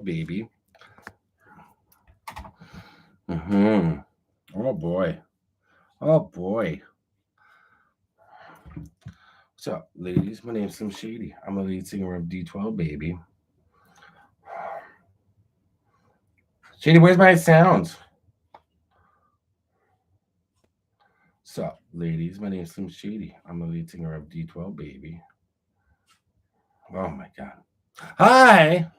baby. Mm-hmm. Oh boy. Oh boy. What's up, ladies? My name's Slim Shady. I'm a lead singer of D12, baby. Shady, where's my sounds? What's up, ladies? My name's Slim Shady. I'm a lead singer of D12, baby. Oh my god. Hi!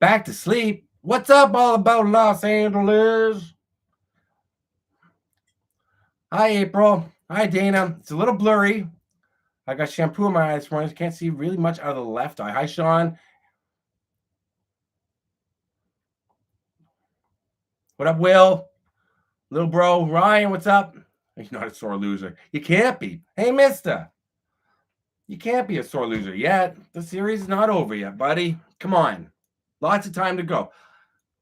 Back to sleep. What's up all about Los Angeles? Hi, April. Hi, Dana. It's a little blurry. I got shampoo in my eyes for once. Can't see really much out of the left eye. Hi, Sean. What up, Will? Little bro. Ryan, what's up? He's not a sore loser. You can't be. Hey, mister. You can't be a sore loser yet. The series is not over yet, buddy. Come on. Lots of time to go.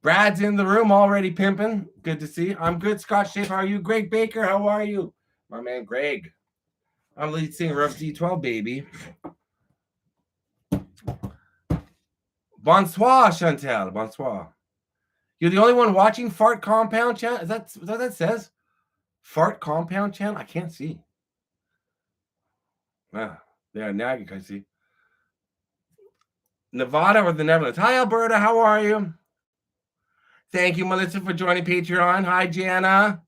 Brad's in the room already pimping. Good to see. I'm good, Scott Shape. How are you? Greg Baker, how are you? My man, Greg. I'm lead singer of D12, baby. Bonsoir, Chantel. Bonsoir. You're the only one watching Fart Compound channel? Is that what that says? Fart Compound channel? I can't see. Ah, yeah, now you can see. Nevada or the Netherlands? Hi, Alberta. How are you? Thank you, Melissa, for joining Patreon. Hi, Jana.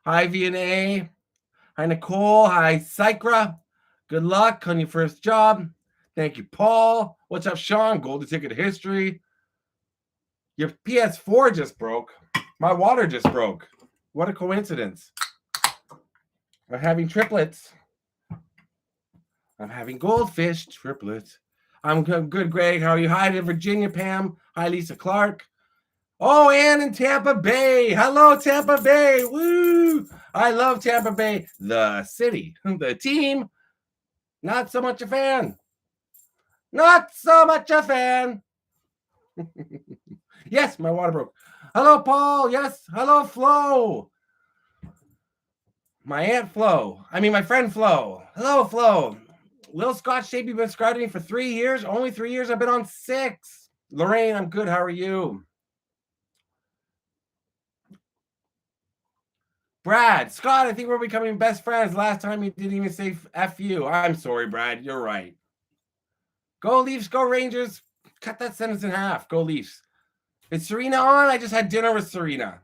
Hi, VNA. Hi, Nicole. Hi, Sycra. Good luck on your first job. Thank you, Paul. What's up, Sean? Golden ticket history. Your PS4 just broke. My water just broke. What a coincidence. I'm having triplets. I'm having goldfish triplets. I'm good, Greg. How are you? Hi to Virginia, Pam. Hi, Lisa Clark. Oh, Ann in Tampa Bay. Hello, Tampa Bay. Woo! I love Tampa Bay. The city. The team. Not so much a fan. Not so much a fan. Yes, my water broke. Hello, Paul. Yes. Hello, Flo. My aunt Flo. I mean, my friend Flo. Hello, Flo. Little Scott Shape, you've been subscribing to me for 3 years. Only 3 years. I've been on 6. Lorraine, I'm good. How are you? Brad, Scott, I think we're becoming best friends. Last time you didn't even say F you. I'm sorry, Brad. You're right. Go Leafs, go Rangers. Cut that sentence in half. Go Leafs. Is Serena on? I just had dinner with Serena.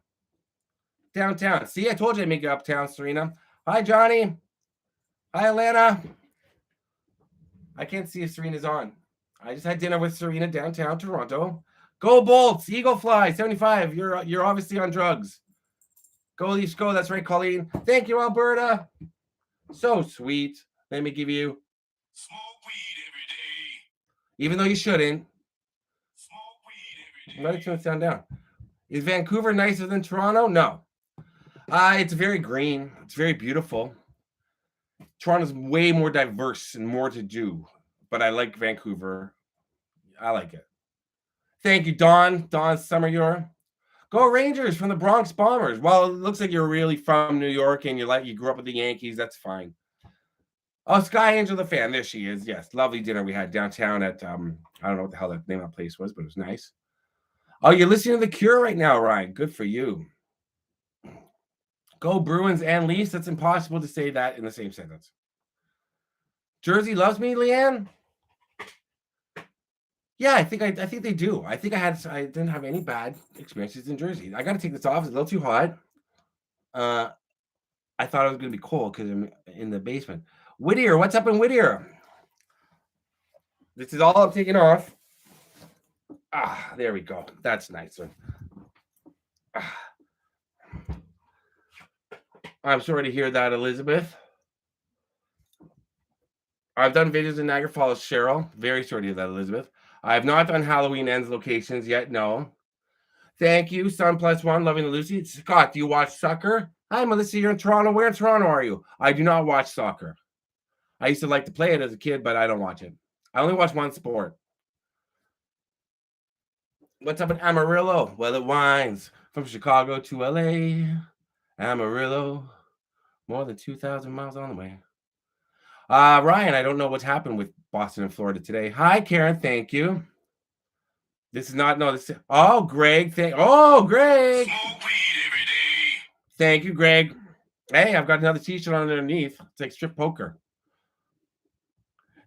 Downtown. See, I told you I'd make it uptown, Serena. Hi, Johnny. Hi, Atlanta. I can't see if Serena's on. I just had dinner with Serena downtown Toronto. Go Bolts. Eagle Fly, 75. You're obviously on drugs. Go Leafs, go. That's right, Colleen. Thank you, Alberta. So sweet. Let me give you smoke weed every day. Even though you shouldn't. Smoke weed every day. Let me turn the sound down. Is Vancouver nicer than Toronto? No. It's very green. It's very beautiful. Toronto's way more diverse and more to do. But I like Vancouver. I like it. Thank you, Don. Don Summer. Go Rangers from the Bronx Bombers. Well, it looks like you're really from New York and you grew up with the Yankees. That's fine. Oh, Sky Angel the fan. There she is. Yes, lovely dinner we had downtown at I don't know what the hell the name of that place was, but it was nice. Oh, you're listening to The Cure right now, Ryan. Good for you. Go Bruins and Leafs. That's impossible to say that in the same sentence. Jersey loves me, Leanne. Yeah, I think they do. I didn't have any bad experiences in Jersey. I got to take this off. It's a little too hot. I thought it was going to be cold because I'm in the basement. Whittier, what's up in Whittier? This is all I'm taking off. There we go. That's nicer. I'm sorry to hear that, Elizabeth. I've done videos in Niagara Falls, Cheryl. Very sorry to hear that, Elizabeth. I have not done Halloween Ends locations yet, no. Thank you, Sun Plus One, Loving the Lucy. Scott, do you watch soccer? Hi, Melissa, you're in Toronto. Where in Toronto are you? I do not watch soccer. I used to like to play it as a kid, but I don't watch it. I only watch one sport. What's up in Amarillo? Well, it winds from Chicago to LA. Amarillo, more than 2,000 miles on the way. Ryan, I don't know what's happened with Boston and Florida today. Hi, Karen. Thank you. This is not, no, this is, oh, Greg. Greg. Thank you, Greg. Hey, I've got another t-shirt underneath. It's like strip poker.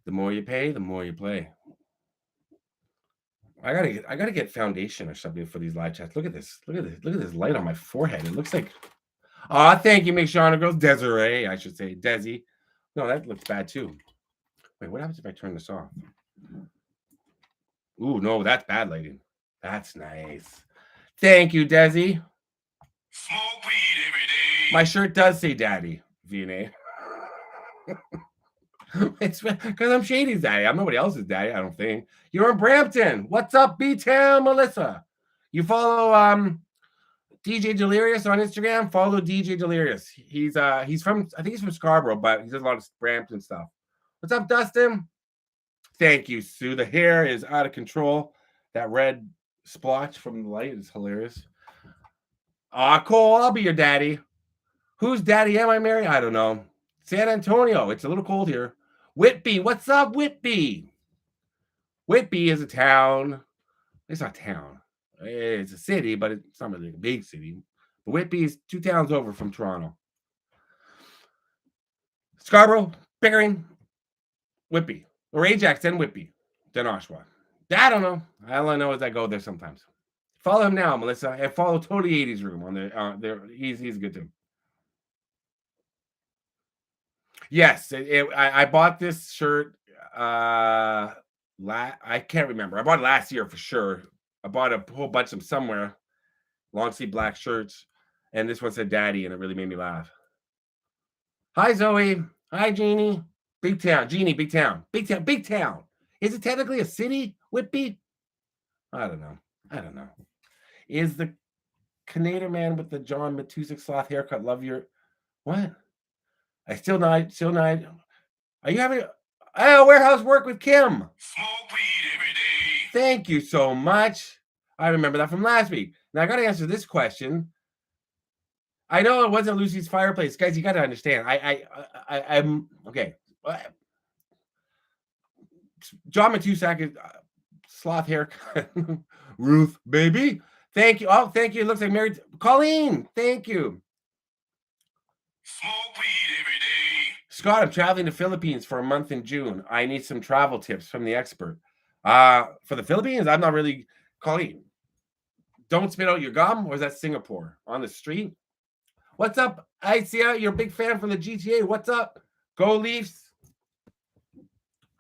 The more you pay, the more you play. I gotta get foundation or something for these live chats. Look at this. Look at this light on my forehead. It looks like, oh, thank you, McShauna girls. Desiree, I should say. Desi. No, that looks bad too. Wait, what happens if I turn this off? Ooh, no, that's bad lighting. That's nice. Thank you, Desi. Smoke weed every day. My shirt does say daddy, VNA. It's because I'm Shady's daddy. I'm nobody else's daddy, I don't think. You're in Brampton. What's up, B-Town, Melissa? You follow DJ Delirious on Instagram? Follow DJ Delirious. He's from, I think he's from Scarborough, but he does a lot of Brampton stuff. What's up, Dustin? Thank you, Sue. The hair is out of control. That red splotch from the light is hilarious. Cole, I'll be your daddy. Whose daddy am I, Mary? I don't know. San Antonio. It's a little cold here. Whitby. What's up, Whitby? Whitby is a town. It's not a town. It's a city, but it's not really a big city. But Whitby is 2 towns over from Toronto. Scarborough, Pickering, Whitby. Or Ajax, then Whitby, then Oshawa. I don't know. All I know is I go there sometimes. Follow him now, Melissa, and follow Totally 80s Room on there. He's good too. Yes, I bought this shirt. I can't remember. I bought it last year for sure. I bought a whole bunch of them somewhere. Long sleeve black shirts, and this one said "Daddy," and it really made me laugh. Hi, Zoe. Hi, Jeannie. Big town, Jeannie. Big town. Big town. Big town. Is it technically a city, Whitby? I don't know. Is the Canadian man with the John Matusik sloth haircut love your what? I still not. Are you having warehouse work with Kim? Smoke weed every day. Thank you so much. I remember that from last week. Now I got to answer this question. I know it wasn't Lucy's fireplace, guys. You got to understand. I'm okay. John Matusik is sloth haircut. Ruth, baby. Thank you. Oh, thank you. It looks like Mary Colleen. Thank you. Smoke weed every day. Scott, I'm traveling to Philippines for a month in June. I need some travel tips from the expert. For the Philippines, I'm not really. Colleen, don't spit out your gum, or is that Singapore? On the street? What's up, Isia? You're a big fan from the GTA. What's up? Go Leafs.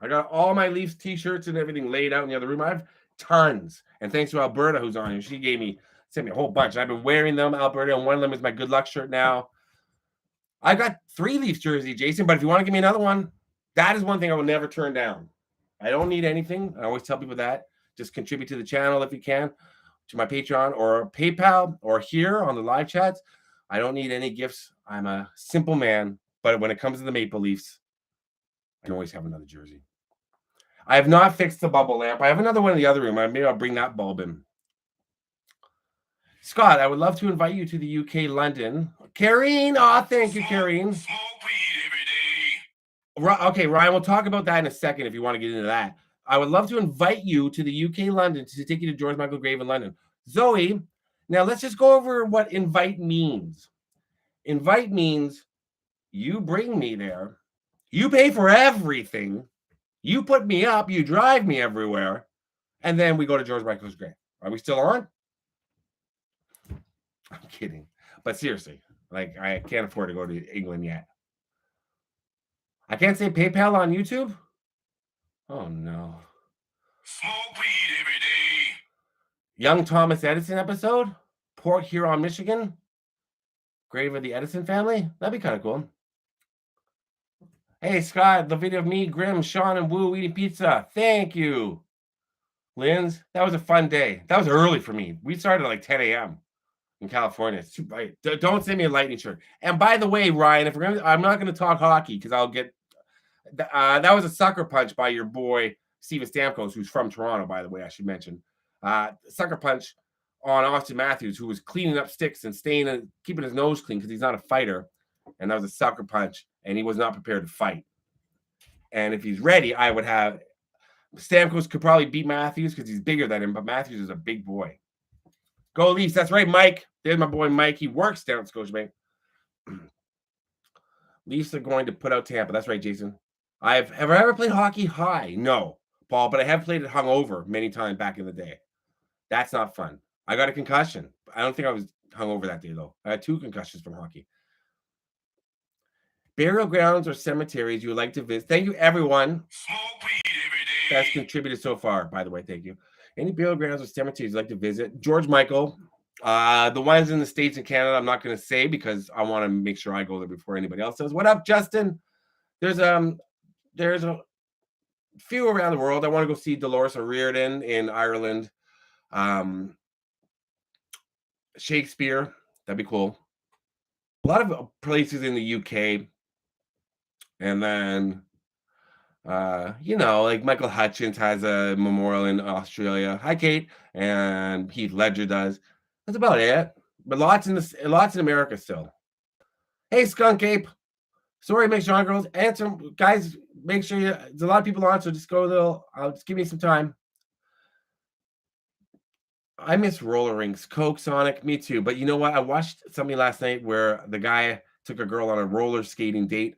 I got all my Leafs t-shirts and everything laid out in the other room. I have tons. And thanks to Alberta, who's on here. She sent me a whole bunch. I've been wearing them, Alberta, and one of them is my good luck shirt now. I got 3 Leafs jersey, Jason, but if you want to give me another one, that is one thing I will never turn down. I don't need anything. I always tell people that. Just contribute to the channel if you can, to my Patreon or PayPal or here on the live chats. I don't need any gifts. I'm a simple man, but when it comes to the Maple Leafs, I can always have another jersey. I have not fixed the bubble lamp. I have another one in the other room. Maybe I'll bring that bulb in. Scott, I would love to invite you to the UK, London. Karine, thank you, Karine. Okay, Ryan, we'll talk about that in a second if you want to get into that. I would love to invite you to the UK, London, to take you to George Michael Grave in London. Zoe, now let's just go over what invite means. Invite means you bring me there. You pay for everything. You put me up. You drive me everywhere. And then we go to George Michael's grave. Are we still on? I'm kidding. But seriously, like, I can't afford to go to England yet. I can't say PayPal on YouTube? Oh, no. Smoke weed every day. Young Thomas Edison episode? Port Huron, Michigan? Grave of the Edison family? That'd be kind of cool. Hey, Scott, the video of me, Grim, Sean, and Woo eating pizza. Thank you. Linz, that was a fun day. That was early for me. We started at like 10 a.m. in California. It's too bright. Don't send me a lightning shirt. And by the way, Ryan, I'm not going to talk hockey because I'll get. That was a sucker punch by your boy Steven Stamkos, who's from Toronto, by the way. I should mention sucker punch on Austin Matthews, who was cleaning up sticks and keeping his nose clean because he's not a fighter. And that was a sucker punch, and he was not prepared to fight. And if he's ready, I would have Stamkos could probably beat Matthews because he's bigger than him, but Matthews is a big boy. Go Leafs. That's right, Mike. There's my boy Mike. He works down at Scotiabank. Leafs are going to put out Tampa. That's right, Jason. Have I ever played hockey high? No, Paul, but I have played it hungover many times back in the day. That's not fun. I got a concussion. I don't think I was hungover that day, though. I had 2 concussions from hockey. Burial grounds or cemeteries you would like to visit. Thank you, everyone. That's contributed so far, by the way. Thank you. Any burial grounds or cemeteries you'd like to visit? George Michael. The ones in the States and Canada, I'm not going to say because I want to make sure I go there before anybody else does. What up, Justin? There's a few around the world. I want to go see Dolores O'Riordan in Ireland. Shakespeare. That'd be cool. A lot of places in the UK. And then, like Michael Hutchins has a memorial in Australia. Hi, Kate. And Heath Ledger does. That's about it. But lots in America still. Hey, Skunk Ape. Sorry, make sure girls answer, guys. Make sure there's a lot of people on, so just go a little. Just give me some time. I miss roller rinks, Coke, Sonic. Me too. But you know what? I watched something last night where the guy took a girl on a roller skating date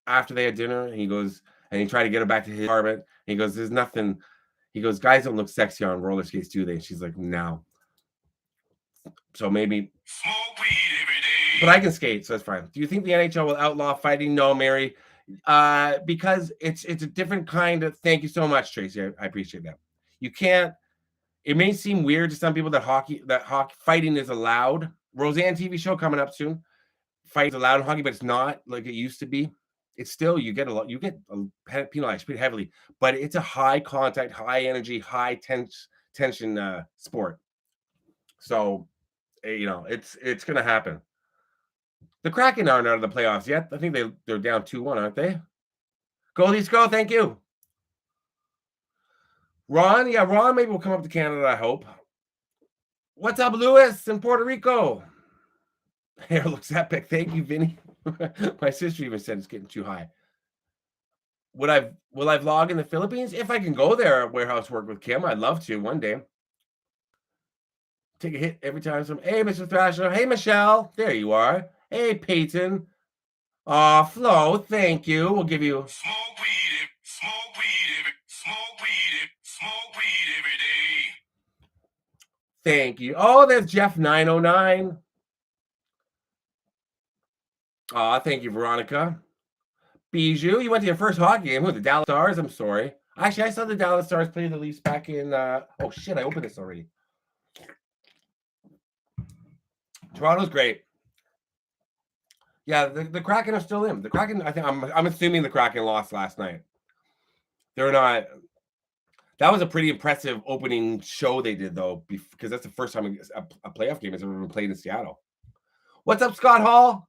after they had dinner. And he goes and he tried to get her back to his apartment. He goes, "There's nothing." He goes, "Guys don't look sexy on roller skates, do they?" And she's like, "No." So maybe. But I can skate, so that's fine. Do you think the NHL will outlaw fighting? No, Mary. Because it's a different kind of. Thank you so much, Tracy. I appreciate that. You can't. It may seem weird to some people that hockey fighting is allowed. Roseanne TV show coming up soon. Fight is allowed in hockey, but it's not like it used to be. It's still you get penalized pretty heavily, but it's a high contact, high energy, high tension sport. So, it's going to happen. The Kraken aren't out of the playoffs yet. I think they're down 2-1, aren't they? Go Leafs, go! Thank you, Ron. Yeah, Ron maybe will come up to Canada. I hope. What's up, Lewis in Puerto Rico? Hair looks epic. Thank you, Vinny. My sister even said it's getting too high. Will I vlog in the Philippines? If I can go there, warehouse work with Kim, I'd love to one day. Take a hit every time. Hey, Mr. Thrasher. Hey, Michelle. There you are. Hey, Peyton. Flo, thank you. We'll give you. Smoke weed every day. Thank you. Oh, there's Jeff 909. Thank you, Veronica. Bijou, you went to your first hockey game with the Dallas Stars. I'm sorry. Actually, I saw the Dallas Stars play the Leafs back in. Oh shit! I opened this already. Toronto's great. Yeah, the Kraken are still in. The Kraken, I think I'm assuming the Kraken lost last night. They're not. That was a pretty impressive opening show they did, though, because that's the first time a playoff game has ever been played in Seattle. What's up, Scott Hall?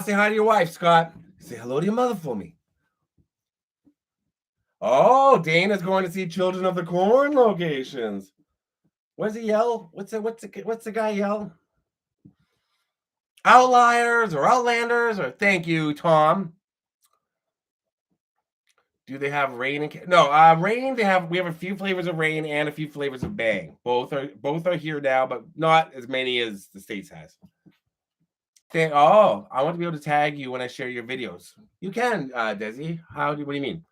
Say hi to your wife, Scott. Say hello to your mother for me. Oh, Dana's going to see Children of the Corn locations. What does he yell? What's the guy yell? Outliers or Outlanders or thank you, Tom. Do they have rain and no? Rain. We have a few flavors of rain and a few flavors of bang. Both are here now, but not as many as the States has. I want to be able to tag you when I share your videos. You can, Desi. What do you mean?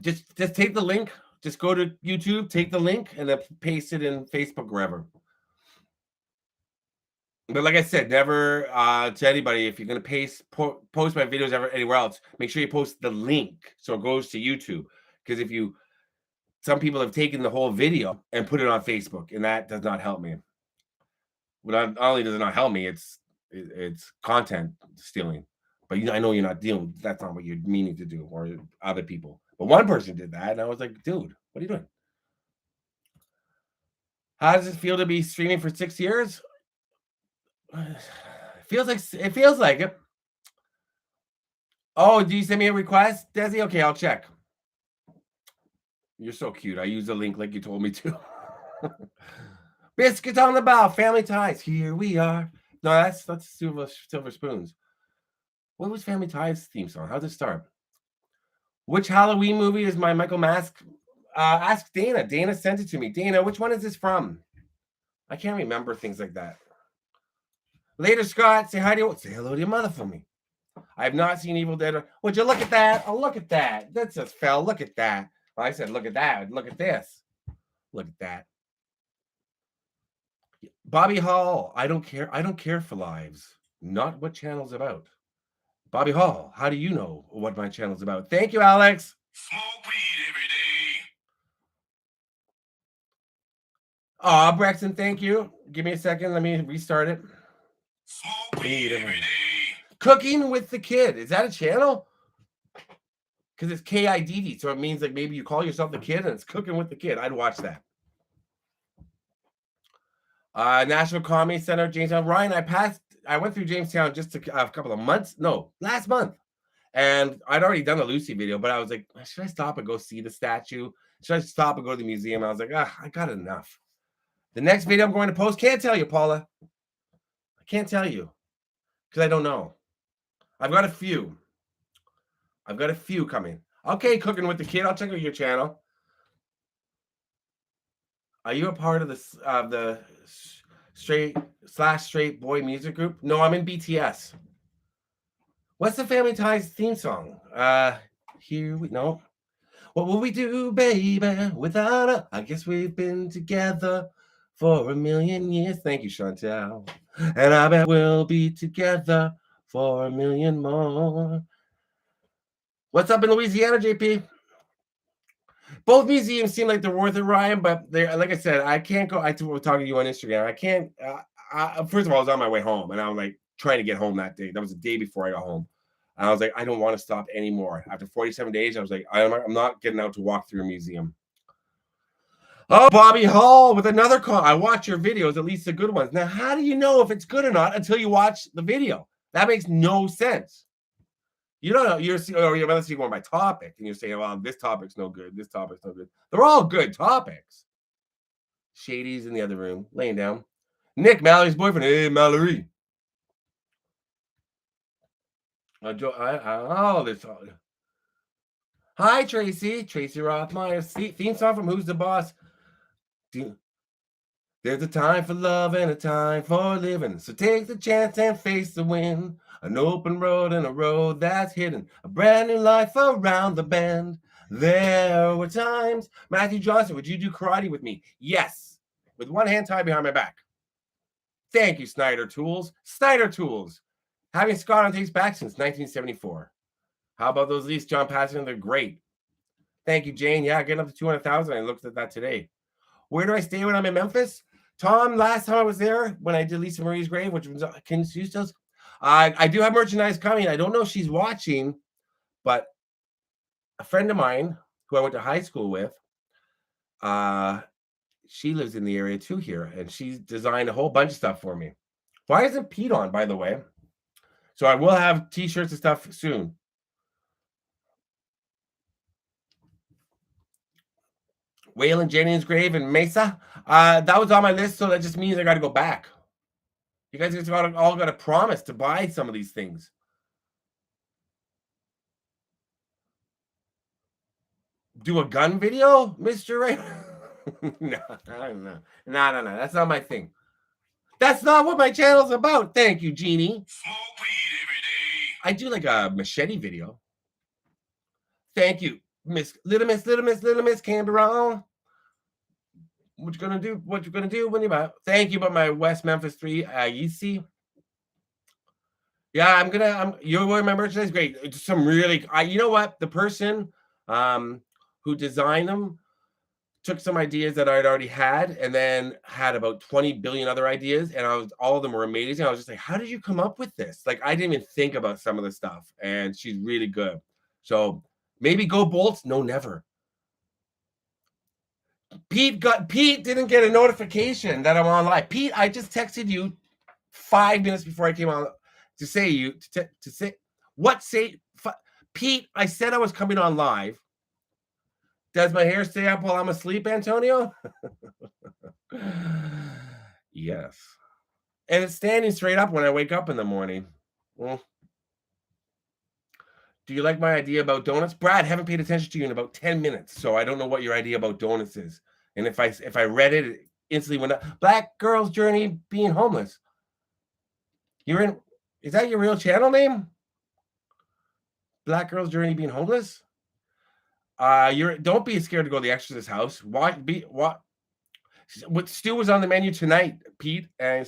Just take the link. Just go to YouTube, take the link, and then paste it in Facebook, wherever. But like I said, never to anybody, if you're going to post my videos anywhere else, make sure you post the link so it goes to YouTube. Because some people have taken the whole video and put it on Facebook, and that does not help me. Not only does it not help me, it's content stealing. But I know you're not dealing. That's not what you're meaning to do, or other people. But one person did that, and I was like, dude, what are you doing? How does it feel to be streaming for 6 years? It feels like it. Oh, do you send me a request, Desi? Okay, I'll check. You're so cute. I use the link like you told me to. Biscuits on the bow, family ties. Here we are. No, that's Silver Spoons. What was Family Ties theme song? How did it start? Which Halloween movie is my Michael Mask? Ask Dana. Dana sent it to me. Dana, which one is this from? I can't remember things like that. Later, Scott. Say hi to you. Say hello to your mother for me. I have not seen Evil Dead. Would you look at that? Oh, look at that. That just fell. Look at that. Well, I said, look at that. Look at this. Look at that. Bobby Hall. I don't care. I don't care for lives. Not what channel's about. Bobby Hall. How do you know what my channel's about? Thank you, Alex. Smoke weed every day. Aw, Braxton, thank you. Give me a second. Let me restart it. Smoke weed every day. Cooking with the Kid. Is that a channel? Because it's KIDD, so it means like maybe you call yourself the Kid and it's Cooking with the Kid. I'd watch that. National Comedy Center, Jamestown. Ryan, I went through Jamestown just a couple of months. No, last month. And I'd already done a Lucy video, but I was like, should I stop and go see the statue? Should I stop and go to the museum? I was like, I got enough. The next video I'm going to post, can't tell you, Paula. I can't tell you because I don't know. I've got a few. Coming. Okay, Cooking with the Kid. I'll check out your channel. Are you a part of the straight boy music group? No, I'm in BTS. What's the Family Ties theme song? Here we know. What will we do, baby, without her? I guess we've been together for a million years. Thank you, Chantel. And I bet we'll be together for a million more. What's up in Louisiana, JP? Both museums seem like they're worth it, Ryan, but they're, like I said, I can't go. I was talking to you on Instagram. I can't. First of all, I was on my way home, and I'm like trying to get home that day. That was the day before I got home. And I was like, I don't want to stop anymore. After 47 days, I was like, I'm not getting out to walk through a museum. Oh, Bobby Hall with another call. I watch your videos, at least the good ones. Now, how do you know if it's good or not until you watch the video? That makes no sense. You don't know. You're unless you go on my topic and you're saying, well, this topic's no good. This topic's no good. They're all good topics. Shady's in the other room, laying down. Nick, Mallory's boyfriend. Hey, Mallory. Hi, Tracy. Tracy Rothmeyer. Theme song from Who's the Boss? There's a time for love and a time for living. So take the chance and face the wind. An open road and a road that's hidden. A brand new life around the bend. There were times. Matthew Johnson, would you do karate with me? Yes. With one hand tied behind my back. Thank you, Snyder Tools. Snyder Tools. Having Scott on takes back since 1974. How about those leases, John Passon? They're great. Thank you, Jane. Yeah, getting up to 200,000. I looked at that today. Where do I stay when I'm in Memphis? Tom, last time I was there, when I did Lisa Marie's grave, which was, can you still? I do have merchandise coming. I don't know if she's watching, but a friend of mine who I went to high school with, she lives in the area too here, and she's designed a whole bunch of stuff for me. Why isn't Pete on, by the way? So I will have t-shirts and stuff soon. Waylon Jennings' grave in Mesa. That was on my list, so that just means I got to go back. You guys just all got to promise to buy some of these things. Do a gun video, Mr. Ray? No. That's not my thing. That's not what my channel's about. Thank you, Jeannie. Smoke weed every day. I do like a machete video. Thank you, Little Miss Canberra. What you gonna do? What you gonna do when you buy? Thank you, but my West Memphis 3. You see. Yeah, you're wearing my merchandise. Great. It's some really. You know what? The person who designed them took some ideas that I'd already had and then had about 20 billion other ideas, and all of them were amazing. I was just like, how did you come up with this? Like, I didn't even think about some of the stuff, and she's really good. So maybe go Bolts. No, never. Pete didn't get a notification that I'm on live. Pete, I just texted you 5 minutes before I came on to say Pete, I said I was coming on live. Does my hair stay up while I'm asleep, Antonio? Yes. And it's standing straight up when I wake up in the morning. Well, Do you like my idea about donuts? Brad, haven't paid attention to you in about 10 minutes, so I don't know what your idea about donuts is. And if I read it, it instantly went up. Black Girl's Journey Being Homeless. You're in, is that your real channel name? Black Girl's Journey Being Homeless? Don't be scared to go to the Exorcist house. What Stu was on the menu tonight, Pete, and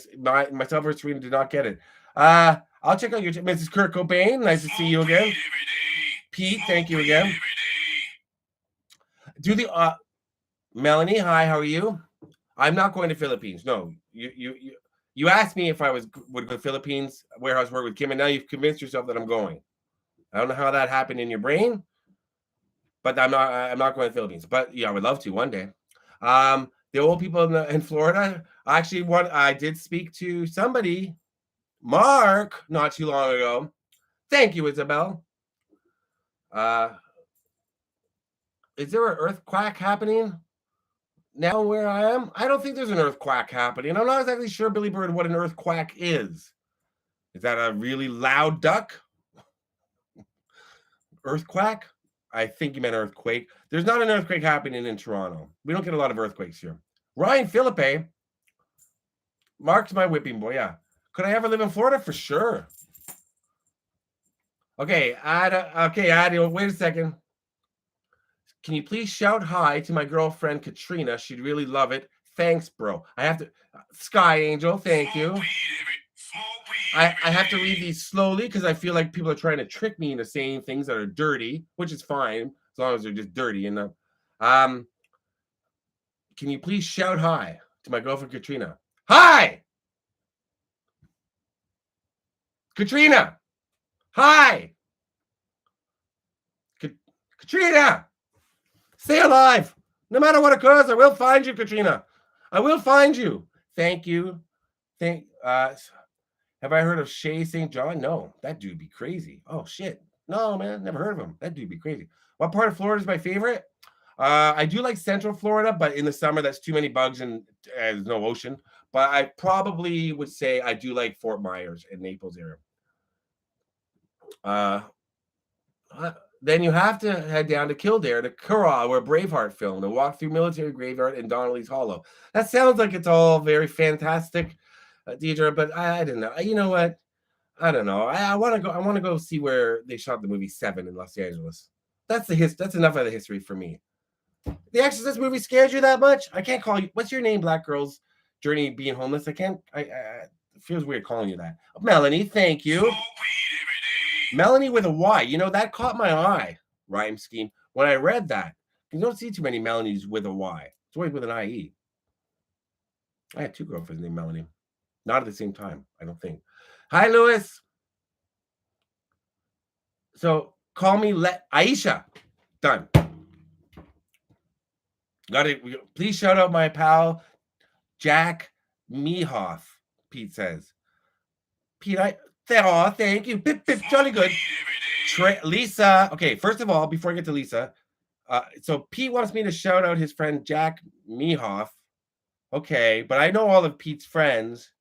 myself or Serena did not get it. I'll check out your Mrs. Kurt Cobain. Nice to see you again. Pete, thank you again. Do the Melanie, hi, how are you? I'm not going to Philippines. No, you asked me if I would go to Philippines warehouse work with Kim, and now you've convinced yourself that I'm going. I don't know how that happened in your brain, but I'm not going to the Philippines. But yeah, I would love to one day. The old people in Florida. Actually, I did speak to somebody, Mark, not too long ago. Thank you, Isabel. Is there an earthquake happening now where I am? I don't think there's an earthquake happening. I'm not exactly sure, Billy Bird, what an earthquake is. Is that a really loud duck? Earthquake? I think you meant earthquake. There's not an earthquake happening in Toronto. We don't get a lot of earthquakes here. Ryan Philippe. Mark's my whipping boy, yeah. Could I ever live in Florida? For sure. Okay, Adi, wait a second. Can you please shout hi to my girlfriend, Katrina? She'd really love it. Thanks, bro. I have to... Sky Angel, thank you. I have to read these slowly because I feel like people are trying to trick me into saying things that are dirty, which is fine as long as they're just dirty. And can you please shout hi to my girlfriend, Katrina? Hi! Katrina! Hi! Katrina! Stay alive! No matter what occurs, I will find you, Katrina. I will find you. Thank you. Have I heard of Shea St. John? No, that dude be crazy. Oh, shit. No, man, never heard of him. That dude be crazy. What part of Florida is my favorite? I do like Central Florida, but in the summer, that's too many bugs and there's no ocean. But I probably would say I do like Fort Myers and Naples area. Then you have to head down to Kildare, to Curragh, where Braveheart filmed, and walk through Military Graveyard and Donnelly's Hollow. That sounds like it's all very fantastic, Deidre, but I don't know. You know what? I don't know. I want to go. I want to go see where they shot the movie Seven in Los Angeles. That's That's enough of the history for me. The Exorcist movie scared you that much? I can't call you. What's your name, Black Girl's Journey Being Homeless? I can't. It feels weird calling you that. Melanie, thank you. Melanie with a Y. You know, that caught my eye, rhyme scheme. When I read that, you don't see too many Melanies with a Y. It's always with an IE. I had two girlfriends named Melanie. Not at the same time, I don't think. Hi, Lewis. So call me Aisha. Done. Got it. Please shout out my pal, Jack Mehoff, Pete says. Pete, thank you. Pip, jolly good. Lisa. Okay, first of all, before I get to Lisa, so Pete wants me to shout out his friend Jack Mehoff. Okay, but I know all of Pete's friends.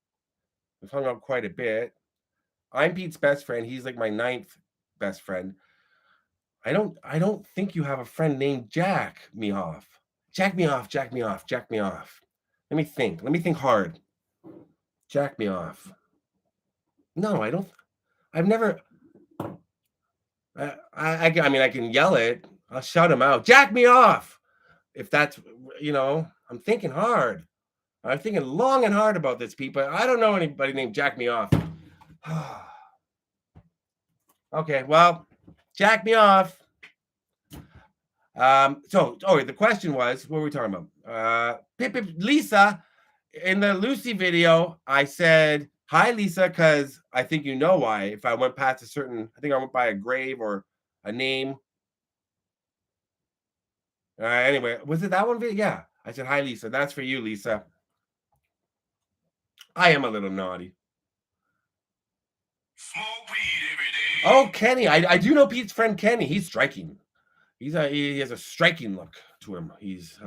We've hung out quite a bit. I'm Pete's best friend. He's like my 9th best friend. I don't think you have a friend named Jack Mehoff. Jack Mehoff. Let me think hard. Jack Mehoff. No, I don't. I've never. I mean, I can yell it. I'll shout him out. Jack me off. If that's, I'm thinking hard. I'm thinking long and hard about this, Pete, but I don't know anybody named Jack me off. Okay, well, Jack me off. The question was, what were we talking about? Lisa, in the Lucy video, I said, hi, Lisa, because I think you know why. If I went past I think I went by a grave or a name. Anyway, was it that one video? Yeah. I said, hi, Lisa. That's for you, Lisa. I am a little naughty. Oh, Kenny. I do know Pete's friend, Kenny. He's striking. He has a striking look to him. He's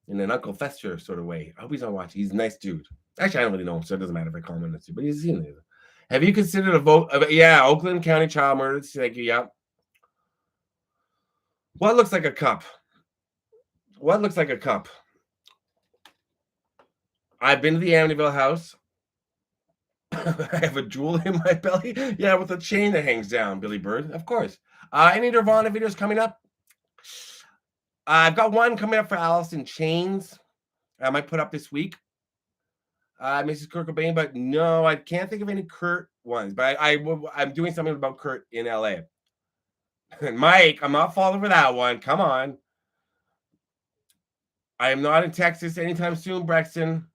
in an Uncle Fester sort of way. I hope he's not watching. He's a nice dude. Actually, I don't really know him, so it doesn't matter if I call him a nice dude, but he's in there. Have you considered a vote? Yeah, Oakland County Child Murders. Thank you. Yep. What looks like a cup? What looks like a cup? I've been to the Amityville house. I have a jewel in my belly. Yeah, with a chain that hangs down, Billy Bird. Of course. Any Nirvana videos coming up? I've got one coming up for Alice in Chains. I might put up this week. Mrs. Kurt Cobain, but no, I can't think of any Kurt ones. But I'm doing something about Kurt in LA. And Mike, I'm not falling for that one. Come on. I am not in Texas anytime soon, Brexton.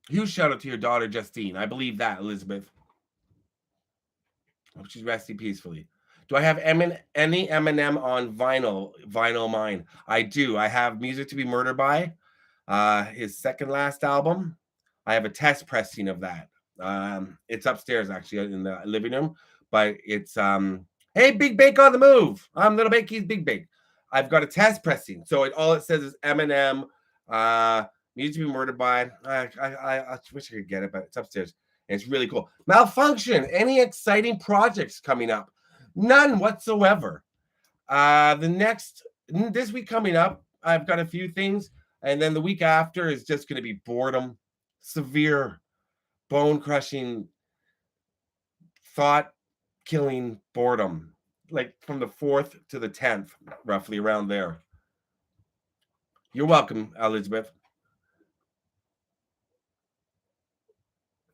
Huge shout out to your daughter, Justine. I believe that, Elizabeth. Hope she's resting peacefully. Do I have any Eminem on vinyl? Vinyl mine. I do. I have Music to Be Murdered By, his second last album. I have a test pressing of that. It's upstairs actually in the living room, but it's hey, Big Bake on the move. I'm Little Bake, he's Big Bake. I've got a test pressing, so all it says is Eminem. Music to Be Murdered By. I wish I could get it, but it's upstairs. And it's really cool. Malfunction. Any exciting projects coming up? None whatsoever. This week coming up, I've got a few things, and then the week after is just going to be boredom, severe, bone-crushing, thought-killing boredom, like from the 4th to the 10th, roughly around there. You're welcome, Elizabeth.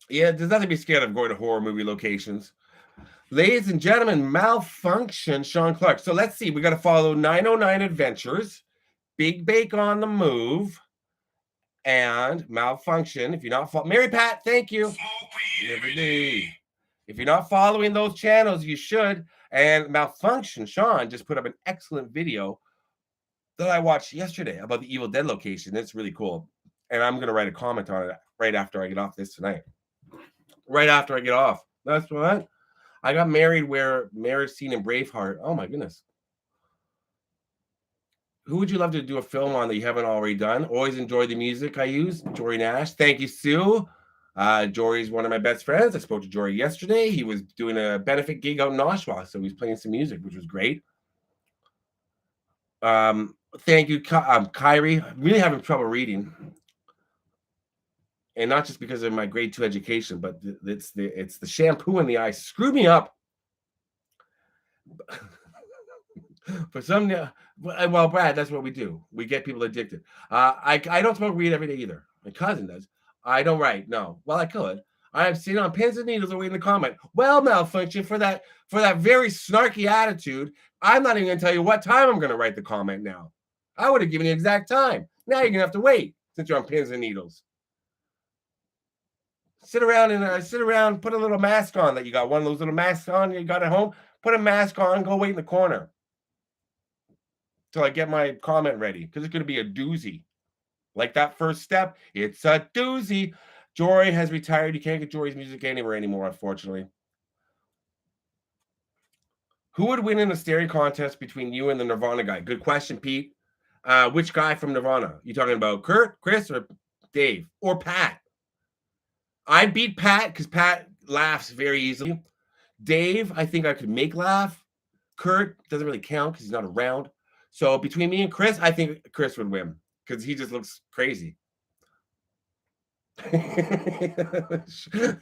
Yeah, there's nothing to be scared of going to horror movie locations. Ladies and gentlemen, Malfunction, Sean Clark. So let's see. We got to follow 909 Adventures, Big Bake on the Move, and Malfunction. If you're not Mary Pat, thank you. Every day. If you're not following those channels, you should. And Malfunction, Sean just put up an excellent video that I watched yesterday about the Evil Dead location. It's really cool. And I'm going to write a comment on it right after I get off this tonight. Right after I get off. That's what I got married where marriage scene in Braveheart. Oh my goodness. Who would you love to do a film on that you haven't already done? Always enjoy the music I use. Jory Nash. Thank you, Sue. Jory's one of my best friends. I spoke to Jory yesterday. He was doing a benefit gig out in Oshawa, so he's playing some music, which was great. Thank you, Kyrie. I'm really having trouble reading. And not just because of my grade 2 education, but it's the shampoo in the eyes. Screw me up. For some, well, Brad, that's what we do. We get people addicted. I don't smoke weed every day either. My cousin does. I don't write. No. Well, I could. I'm sitting on pins and needles awaiting the comment. Well, Malfunction, for that very snarky attitude, I'm not even going to tell you what time I'm going to write the comment now. I would have given you exact time. Now you're going to have to wait since you're on pins and needles. Sit around, put a little mask on that you got. One of those little masks on you got at home. Put a mask on, go wait in the corner till I get my comment ready, because it's going to be a doozy. Like that first step, it's a doozy. Jory has retired. You can't get Jory's music anywhere anymore, unfortunately. Who would win in a stereo contest between you and the Nirvana guy? Good question, Pete. Which guy from Nirvana? You talking about Kurt, Chris, or Dave, or Pat? I beat Pat because Pat laughs very easily. Dave, I think I could make laugh. Kurt doesn't really count because he's not around. So between me and Chris, I think Chris would win because he just looks crazy.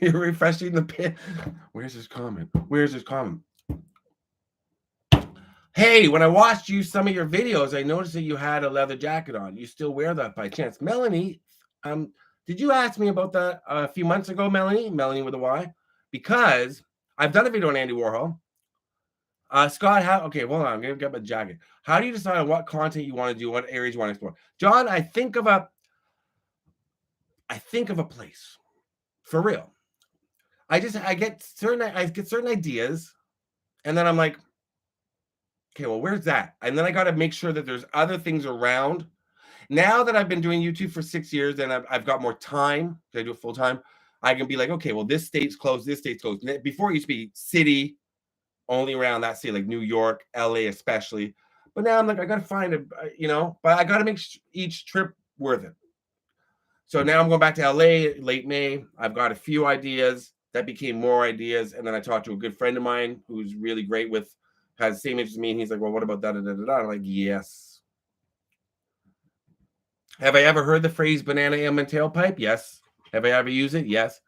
You're refreshing the pin. Where's his comment? Hey, when I watched some of your videos, I noticed that you had a leather jacket on. You still wear that by chance? Melanie, did you ask me about that a few months ago, Melanie? Melanie with a Y? Because I've done a video on Andy Warhol. Scott, okay, hold on. I'm going to get my jacket. How do you decide on what content you want to do, what areas you want to explore? John, I think of a place. For real. I get certain ideas, and then I'm like, okay, well, where's that? And then I got to make sure that there's other things around. Now that I've been doing YouTube for 6 years and I've got more time, because I do it full time, I can be like, okay, well, this state's closed, this state's closed. Before it used to be city, only around that city, like New York, LA especially. But now I'm like, I got to find but I got to make each trip worth it. So now I'm going back to LA late May. I've got a few ideas that became more ideas. And then I talked to a good friend of mine who's really great with, has the same interest as me. And he's like, well, what about that? I'm like, yes. Have I ever heard the phrase banana in my tailpipe? Yes. Have I ever used it? Yes.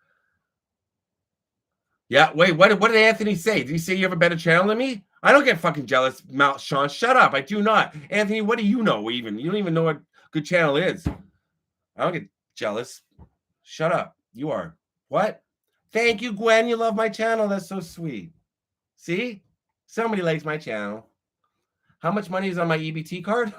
Yeah. Wait, what did Anthony say? Did he say you have a better channel than me? I don't get fucking jealous, Sean. Shut up. I do not. Anthony, what do you know even? You don't even know what good channel is. I don't get jealous. Shut up. You are. What? Thank you, Gwen. You love my channel. That's so sweet. See? Somebody likes my channel. How much money is on my EBT card?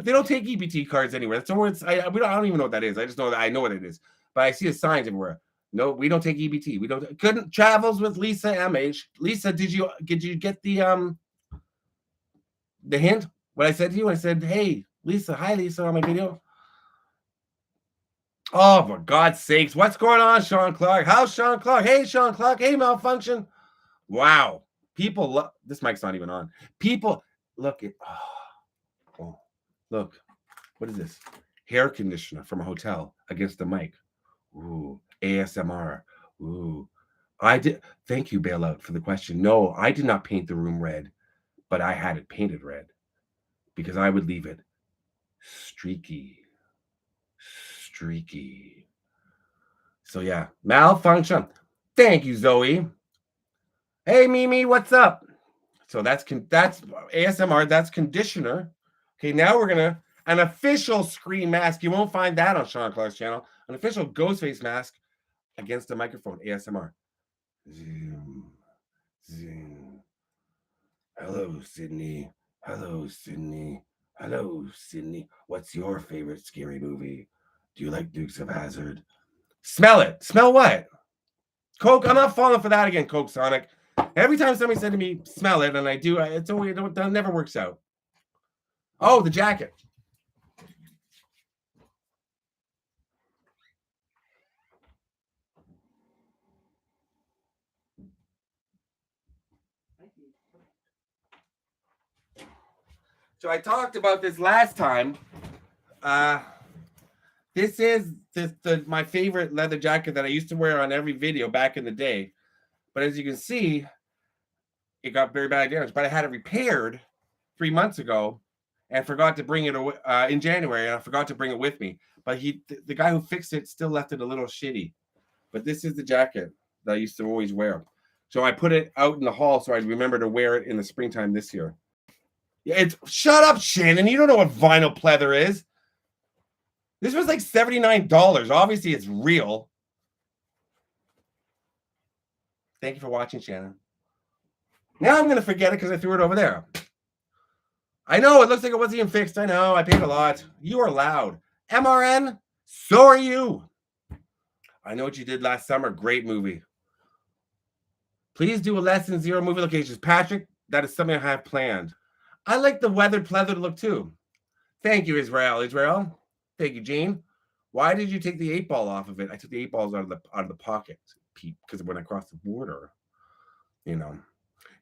They don't take EBT cards anywhere. That's where I don't even know what that is. I just know that I know what it is. But I see the signs everywhere. No, we don't take EBT. We don't. Couldn't travels with Lisa MH. Lisa, did you get the hint? What I said to you? I said, hey, Lisa. Hi, Lisa, on my video. Oh, for God's sakes. What's going on, Sean Clark? How's Sean Clark? Hey, Sean Clark. Hey, Malfunction. Wow. People love this. Mic's not even on. People look at look. What is this? Hair conditioner from a hotel against the mic. Ooh, ASMR. Ooh. I did. Thank you, Bailout, for the question. No, I did not paint the room red, but I had it painted red because I would leave it streaky. So yeah, Malfunction. Thank you, Zoe. Hey, Mimi, what's up? So that's ASMR. That's conditioner. Okay, now we're gonna an official screen mask. You won't find that on Sean Clark's channel. An official ghost face mask against the microphone. ASMR. Zoom. Hello, Sydney. Hello, Sydney. What's your favorite scary movie? Do you like Dukes of Hazzard? Smell it. Smell what? Coke. I'm not falling for that again, Coke Sonic. Every time somebody said to me, smell it, and I do, it's always, that never works out. Oh, the jacket. So I talked about this last time. This is my favorite leather jacket that I used to wear on every video back in the day. But as you can see, it got very bad damage. But I had it repaired 3 months ago and forgot to bring it in January. And I forgot to bring it with me. But the guy who fixed it still left it a little shitty. But this is the jacket that I used to always wear. So I put it out in the hall so I'd remember to wear it in the springtime this year. Yeah, shut up, Shannon. You don't know what vinyl pleather is. This was like $79. Obviously, it's real. Thank you for watching, Shannon. Now I'm going to forget it because I threw it over there. I know, it looks like it wasn't even fixed. I know, I paid a lot. You are loud. MRN, so are you. I know what you did last summer. Great movie. Please do a lesson 0 movie locations. Patrick, that is something I have planned. I like the weathered pleather look too. Thank you, Israel. Thank you, Gene. Why did you take the 8-ball off of it? I took the 8 balls out of the pocket, Pete, because when I crossed the border, you know.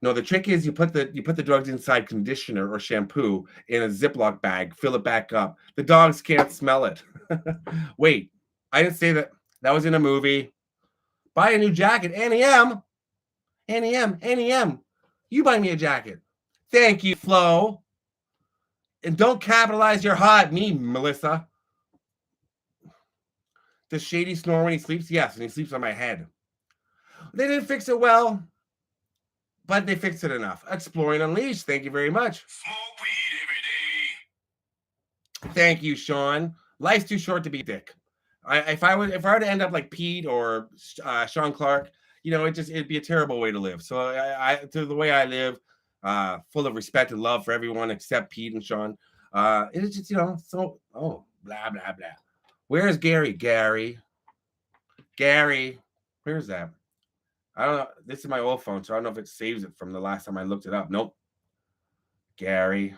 No, the trick is you put the drugs inside conditioner or shampoo in a Ziploc bag, fill it back up. The dogs can't smell it. Wait, I didn't say that. That was in a movie. Buy a new jacket. NEM. You buy me a jacket. Thank you, Flo. And don't capitalize your hot me, Melissa. Does Shady snore when he sleeps? Yes, and he sleeps on my head. They didn't fix it well, but they fixed it enough. Exploring Unleashed, thank you very much. Smoke weed every day. Thank you, Sean. Life's too short to be a dick. If I were to end up like Pete or Sean Clark, it'd be a terrible way to live. So to the way I live, full of respect and love for everyone except Pete and Sean. It's just, blah, blah, blah. Where's Gary? Gary, where's that? I don't know. This is my old phone, so I don't know if it saves it from the last time I looked it up. Nope. Gary.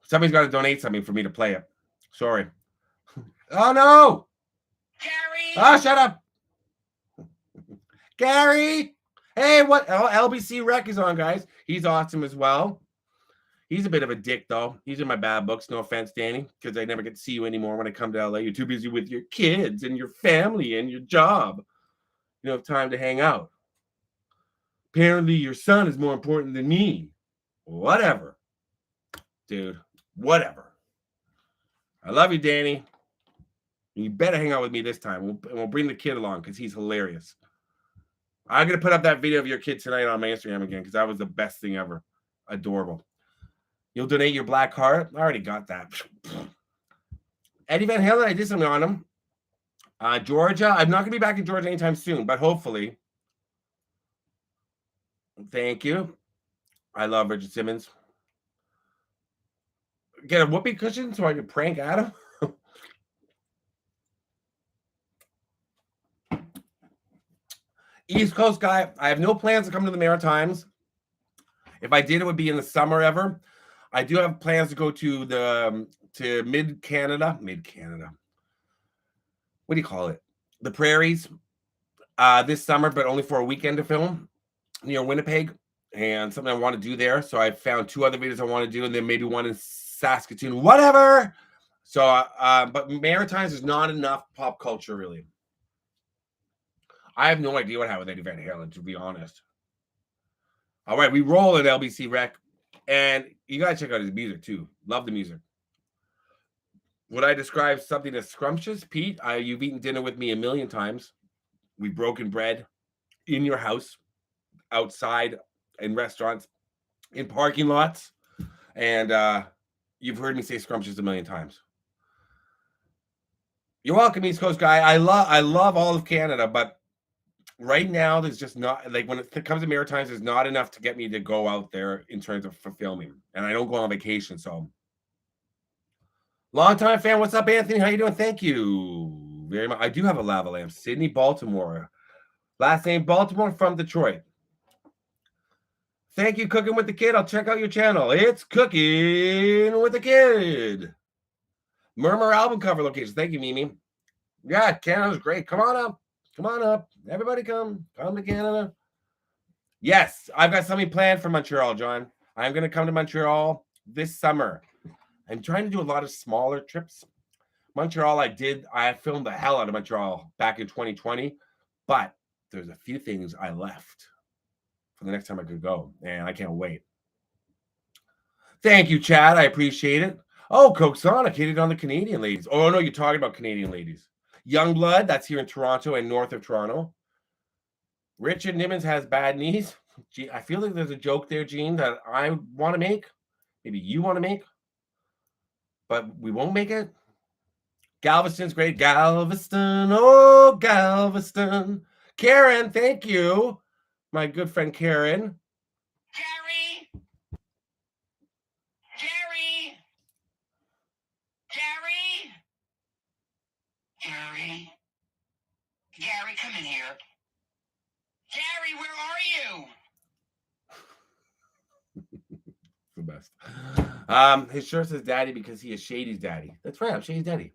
Somebody's got to donate something for me to play it. Sorry. Oh, no. Gary. Oh, shut up. Gary. Hey, what? Oh, LBC Rec is on, guys. He's awesome as well. He's a bit of a dick, though. He's in my bad books. No offense, Danny, because I never get to see you anymore when I come to LA. You're too busy with your kids and your family and your job. You don't have time to hang out. Apparently, your son is more important than me. Whatever. Dude, whatever. I love you, Danny. You better hang out with me this time. We'll bring the kid along because he's hilarious. I'm going to put up that video of your kid tonight on my Instagram again because that was the best thing ever. Adorable. You'll donate your black heart? I already got that. Eddie Van Halen, I did something on him. Georgia, I'm not going to be back in Georgia anytime soon, but hopefully. Thank you. I love Richard Simmons. Get a whoopee cushion so I can prank Adam. East Coast guy, I have no plans to come to the Maritimes. If I did, it would be in the summer ever. I do have plans to go to mid Canada. What do you call it? The prairies this summer, but only for a weekend to film near Winnipeg, and something I want to do there. So I found 2 other videos I want to do, and then maybe one in Saskatoon, whatever. So, but Maritimes is not enough pop culture, really. I have no idea what happened with Eddie Van Halen, to be honest. All right, we roll at LBC Rec, and you got to check out his music, too. Love the music. Would I describe something as scrumptious? Pete, you've eaten dinner with me a million times. We've broken bread in your house, outside, in restaurants, in parking lots, and you've heard me say scrumptious a million times. You're welcome, East Coast guy. I love all of Canada, but right now there's just not, like, when it comes to Maritimes, there's not enough to get me to go out there in terms of filming, and I don't go on vacation. So, long time fan, what's up, Anthony? How you doing? Thank you very much. I do have a lava lamp. Sydney, Baltimore. Last name Baltimore, from Detroit. Thank you, Cooking with the Kid. I'll check out your channel. It's Cooking with the Kid. Murmur album cover location. Thank you, Mimi. Yeah, Canada's great. Come on up. Come on up. Everybody come. Come to Canada. Yes, I've got something planned for Montreal, John. I'm going to come to Montreal this summer. I'm trying to do a lot of smaller trips. Montreal, I filmed the hell out of Montreal back in 2020, but there's a few things I left for the next time I could go, and I can't wait. Thank you, Chad. I appreciate it. Oh, Coke Sonic hit it on the Canadian ladies. Oh, no, you're talking about Canadian ladies. Youngblood, that's here in Toronto and north of Toronto. Richard Nimmons has bad knees. Gee, I feel like there's a joke there, Gene, that I want to make. Maybe you want to make, but we won't make it. Galveston's great. Galveston, oh, Galveston. Karen, thank you. My good friend Karen. Gary, come in here. Gary, where are you? The best. His shirt says daddy because he is Shady's daddy. That's right, I'm Shady's daddy.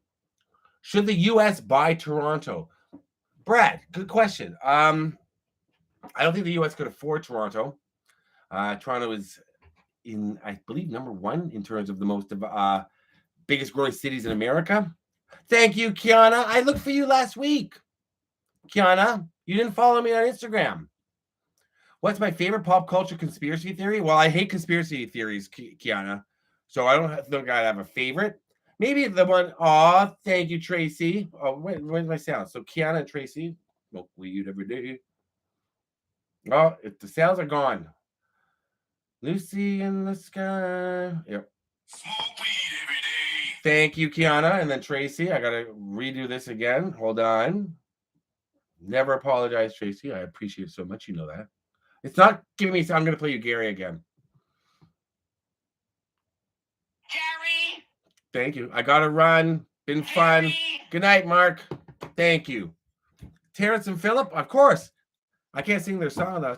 Should the U.S. buy Toronto? Brad, good question. I don't think the U.S. could afford Toronto. Toronto is in, I believe, number 1 in terms of the most biggest growing cities in America. Thank you, Kiana. I looked for you last week. Kiana, you didn't follow me on Instagram. What's my favorite pop culture conspiracy theory? Well, I hate conspiracy theories, Kiana. So I don't think I have a favorite. Maybe the one, oh, thank you, Tracy. Oh, where's my sound? So Kiana and Tracy smoke weed every day. Oh, if the sounds are gone. Lucy in the sky. Yep. Smoke weed every day. Thank you, Kiana. And then Tracy, I got to redo this again. Hold on. Never apologize, Tracy. I appreciate it so much. You know that. It's not giving me, I'm going to play you Gary again. Gary. Thank you. I got to run. Been fun. Gary. Good night, Mark. Thank you. Terrence and Phillip, of course. I can't sing their song, though.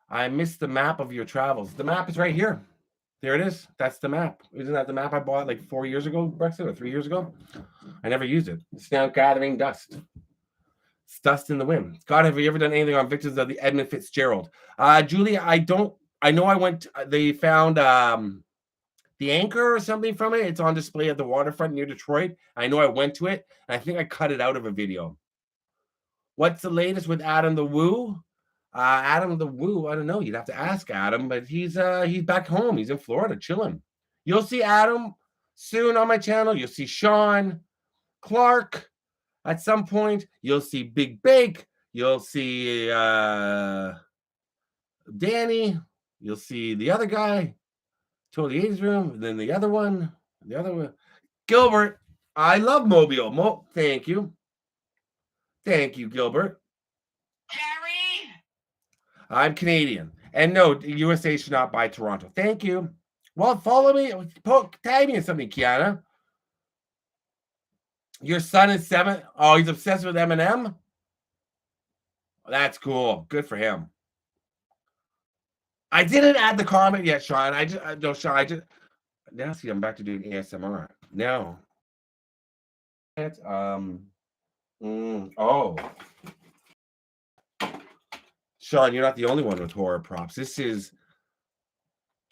I missed the map of your travels. The map is right here. There it is. That's the map. Isn't that the map I bought like 4 years ago, Brexit, or 3 years ago? I never used it. It's now gathering dust. It's dust in the wind. God, have you ever done anything on victims of the Edmund Fitzgerald? Julie, I don't. I know I went. They found the anchor or something from it. It's on display at the waterfront near Detroit. I know I went to it, and I think I cut it out of a video. What's the latest with Adam the Woo? Adam the Woo, I don't know. You'd have to ask Adam, but he's back home. He's in Florida chilling. You'll see Adam soon on my channel. You'll see Sean, Clark at some point. You'll see Big Bake. You'll see Danny. You'll see the other guy, Totally 80s Room. And then the other one, Gilbert. I love Mobile. Thank you. Thank you, Gilbert. Gary? I'm Canadian. And no, USA should not buy Toronto. Thank you. Well, follow me. Tag me in something, Kiana. Your son is 7. Oh, he's obsessed with Eminem? That's cool. Good for him. I didn't add the comment yet, Sean. Now see, I'm back to doing ASMR. No. Oh. Sean, you're not the only one with horror props. This is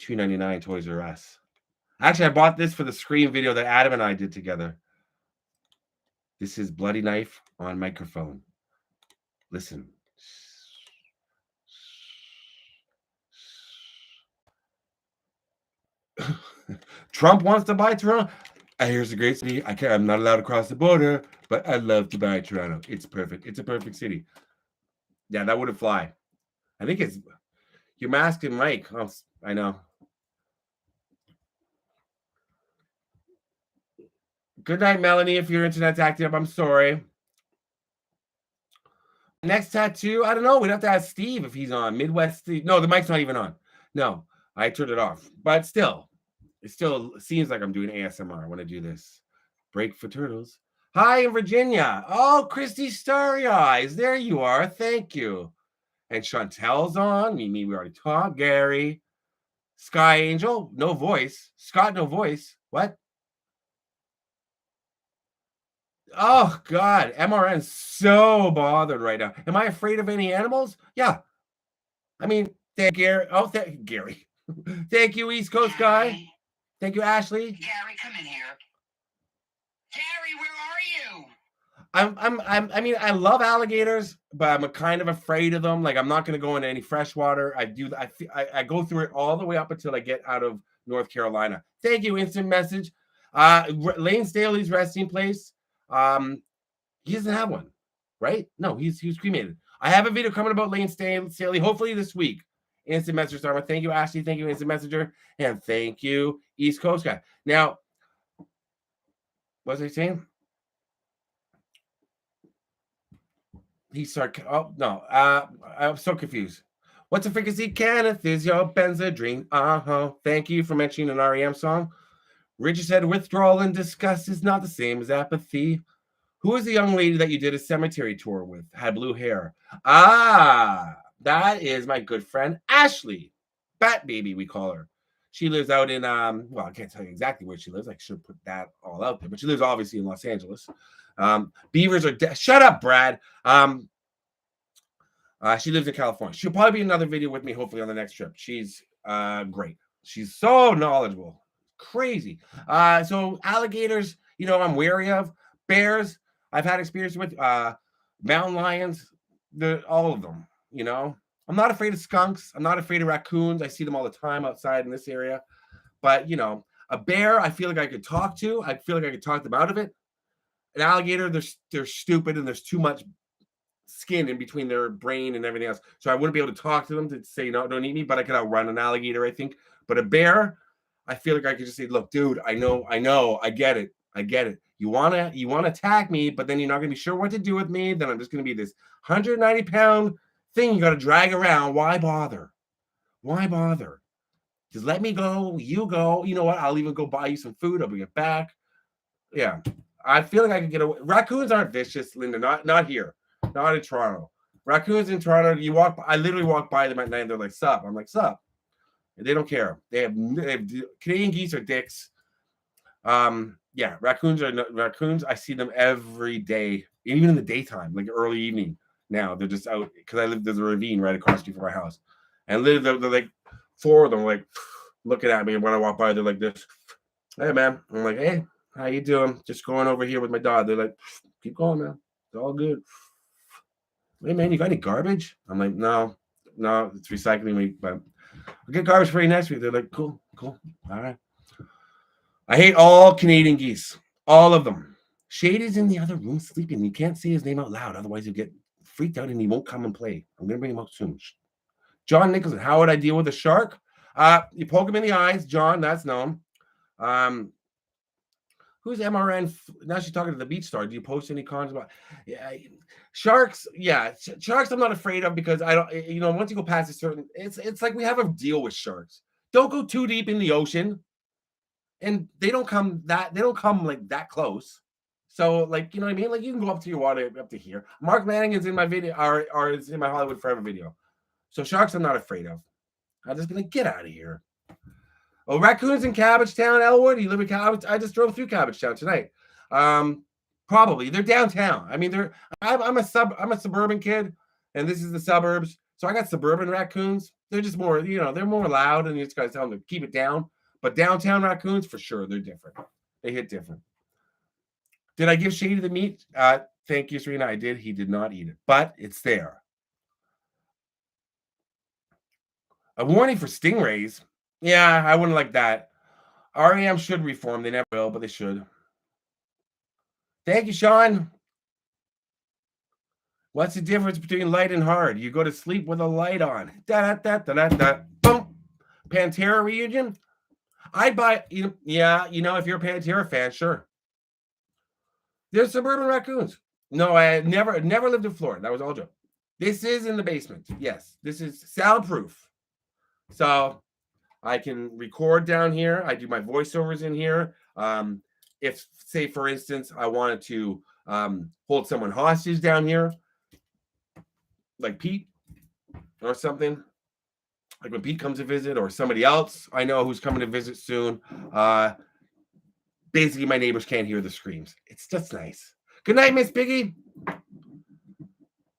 $2.99 Toys R Us. Actually, I bought this for the Scream video that Adam and I did together. This is Bloody Knife on microphone. Listen. Trump wants to buy Toronto. Here's a great city. I'm not allowed to cross the border, but I'd love to buy Toronto. It's perfect. It's a perfect city. Yeah, that wouldn't fly. I think it's your mask and mic. Oh, I know. Good night, Melanie. If your internet's acting up, I'm sorry. Next tattoo, I don't know. We'd have to ask Steve if he's on. Midwest Steve. No, the mic's not even on. No, I turned it off. But still, it still seems like I'm doing ASMR when I do this. Break for turtles. Hi in Virginia. Oh, Christy Starry Eyes. There you are. Thank you. And Chantel's on. Mimi, we already talked. Gary. Sky Angel. No voice. Scott, no voice. What? Oh, God. MRN's so bothered right now. Am I afraid of any animals? Yeah. I mean, thank Gary. Oh, thank you, Gary. Thank you, East Coast guy. Thank you, Ashley. Gary, come in here. Gary, where are you? I mean, I love alligators, but I'm kind of afraid of them. Like, I'm not going to go into any fresh water. I go through it all the way up until I get out of North Carolina. Thank you, instant message. Lane Staley's resting place. He doesn't have one, right? No, he was cremated. I have a video coming about Lane Staley, hopefully this week. Instant Messenger Star. Thank you, Ashley. Thank you, Instant Messenger. And thank you, East Coast guy. Now, what was I saying? He's oh, no. I'm so confused. What's a frequency? Kenneth is your Benzedrine. Thank you for mentioning an REM song. Richard said withdrawal and disgust is not the same as apathy. Who is the young lady that you did a cemetery tour with? Had blue hair. That is my good friend Ashley. Bat Baby, we call her. She lives out in well, I can't tell you exactly where she lives. I should put that all out there, but she lives obviously in Los Angeles. Beavers are dead. Shut up, Brad. She lives in California. She'll probably be in another video with me, hopefully on the next trip. She's great. She's so knowledgeable. Crazy. So alligators, you know, I'm wary of. Bears, I've had experience with. Mountain lions, all of them, you know. I'm not afraid of skunks. I'm not afraid of raccoons. I see them all the time outside in this area. But, you know, a bear, I feel like I could talk to. I feel like I could talk them out of it. An alligator, they're stupid and there's too much skin in between their brain and everything else. So I wouldn't be able to talk to them to say, no, don't eat me, but I could outrun an alligator, I think. But a bear, I feel like I could just say, look, dude, I know, I get it. You wanna attack me, but then you're not gonna be sure what to do with me. Then I'm just gonna be this 190-pound thing you gotta drag around. Why bother? Just let me go. You go. You know what? I'll even go buy you some food. I'll bring it back. Yeah. I feel like I can get away. Raccoons aren't vicious, Linda. Not here. Not in Toronto. Raccoons in Toronto, I literally walk by them at night and they're like, sup. I'm like, sup. And they don't care. They have Canadian geese are dicks. Yeah, raccoons. I see them every day even in the daytime, like early evening. Now they're just out because there's a ravine right across the street from my house, and literally they're like 4 of them like looking at me, and when I walk by, they're like this. Hey man, I'm like, hey, how you doing? Just going over here with my dog. They're like, keep going, man. It's all good. Hey man, you got any garbage? I'm like, no, it's recycling week, but I'll get garbage for you next week. They're like, cool, all right. I hate all Canadian geese, all of them. Shady's in the other room sleeping. You can't say his name out loud, otherwise he'll get freaked out and he won't come and play. I'm gonna bring him out soon. John Nicholson, how would I deal with a shark? You poke him in the eyes, John. That's known. Who's MRN? Now she's talking to the Beach Star. Do you post any comments about? Yeah, sharks. Yeah, sharks. I'm not afraid of because I don't. You know, once you go past a certain, it's like we have a deal with sharks. Don't go too deep in the ocean, and they don't come like that close. So, like, you know what I mean? Like, you can go up to your water up to here. Mark Manning is in my video, or is in my Hollywood Forever video. So sharks, I'm not afraid of. I'll just be like, get out of here. Oh, raccoons in Cabbagetown, Elwood. You live in Cabbage? I just drove through Cabbagetown tonight. Probably they're downtown. I mean, I'm a suburban kid, and this is the suburbs. So I got suburban raccoons. They're just more, you know, they're more loud, and you just gotta tell them to keep it down. But downtown raccoons, for sure, they're different. They hit different. Did I give Shady the meat? Thank you, Serena. I did. He did not eat it, but it's there. A warning for stingrays. Yeah, I wouldn't like that. REM should reform. They never will, but they should. Thank you, Sean. What's the difference between light and hard? You go to sleep with a light on. Da-da-da-da-da-da. Boom. Pantera reunion? I'd buy, if you're a Pantera fan, sure. There's suburban raccoons. No, I never lived in Florida. That was all joke. This is in the basement. Yes, this is soundproof. So I can record down here. I do my voiceovers in here. If, say, for instance, I wanted to hold someone hostage down here, like Pete or something, like when Pete comes to visit or somebody else I know who's coming to visit soon, basically my neighbors can't hear the screams. It's just nice. Good night, Miss Piggy.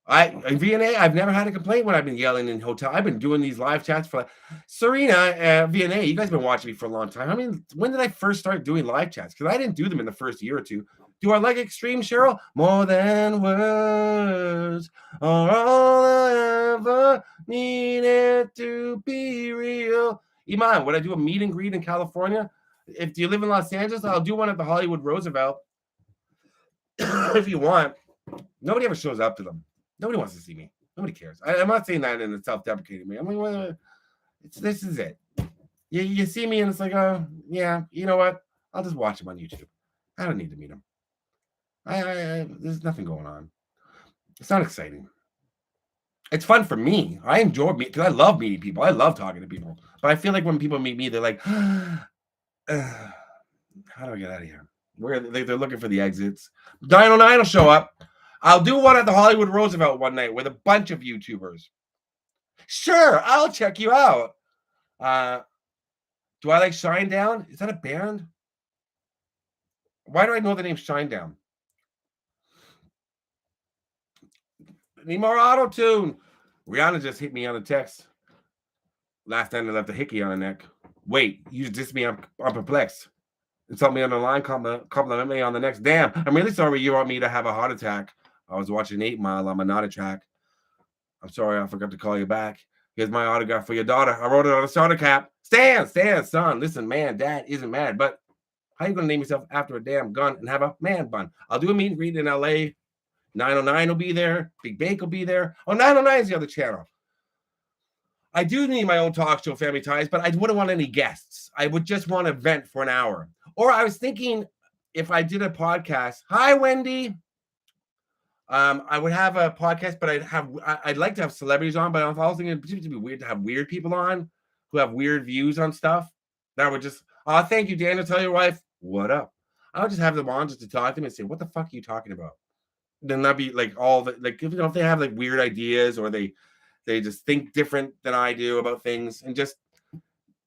In VNA, I've never had a complaint when I've been yelling in hotel. I've been doing these live chats for Serena, VNA. You guys have been watching me for a long time. I mean, when did I first start doing live chats? Because I didn't do them in the first year or two. Do I like extreme, Cheryl? More than words are all I ever needed to be real. Iman, would I do a meet and greet in California? If you live in Los Angeles, I'll do one at the Hollywood Roosevelt. If you want. Nobody ever shows up to them. Nobody wants to see me. Nobody cares. I'm not saying that in a self-deprecating way. I mean, this is it. You see me and it's like, oh, yeah, you know what? I'll just watch him on YouTube. I don't need to meet him. There's nothing going on. It's not exciting. It's fun for me. I enjoy meeting because I love meeting people. I love talking to people. But I feel like when people meet me, they're like, how do I get out of here? Where they're looking for the exits. 909 will show up. I'll do one at the Hollywood Roosevelt one night with a bunch of YouTubers. Sure, I'll check you out. Do I like Shinedown? Is that a band? Why do I know the name Shinedown? Need more auto-tune. Rihanna just hit me on a text. Last time I left a hickey on her neck. Wait, you dissed me. I'm perplexed. Insult me on the line, compliment me on the next. Damn, I'm really sorry you want me to have a heart attack. I was watching 8 Mile on my Naughty track. I'm sorry I forgot to call you back. Here's my autograph for your daughter. I wrote it on a starter cap. Stan, son. Listen, man, dad isn't mad, but how you going to name yourself after a damn gun and have a man bun? I'll do a meet and greet in L.A. 909 will be there. Big Bake will be there. Oh, 909 is the other channel. I do need my own talk show, Family Ties, but I wouldn't want any guests. I would just want to vent for an hour. Or I was thinking if I did a podcast. Hi, Wendy. I would have a podcast, but I'd like to have celebrities on, but I was thinking it seems to be weird to have weird people on who have weird views on stuff. That would just, thank you, Daniel. Tell your wife, what up? I would just have them on just to talk to them and say, what the fuck are you talking about? Then that'd be like all the, like, if they have like weird ideas or they just think different than I do about things, and just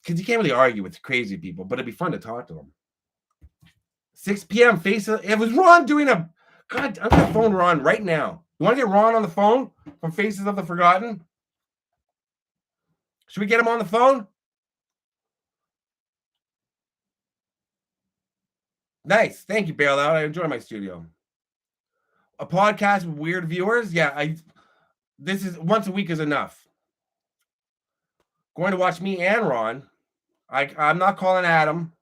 because you can't really argue with crazy people, but it'd be fun to talk to them. 6 p.m. It was Ron doing a God, I'm gonna phone Ron right now. You want to get Ron on the phone from Faces of the Forgotten? Should we get him on the phone? Nice. Thank you, Bailout. I enjoy my studio. A podcast with weird viewers? Yeah, this is once a week is enough. Going to watch me and Ron. I'm not calling Adam.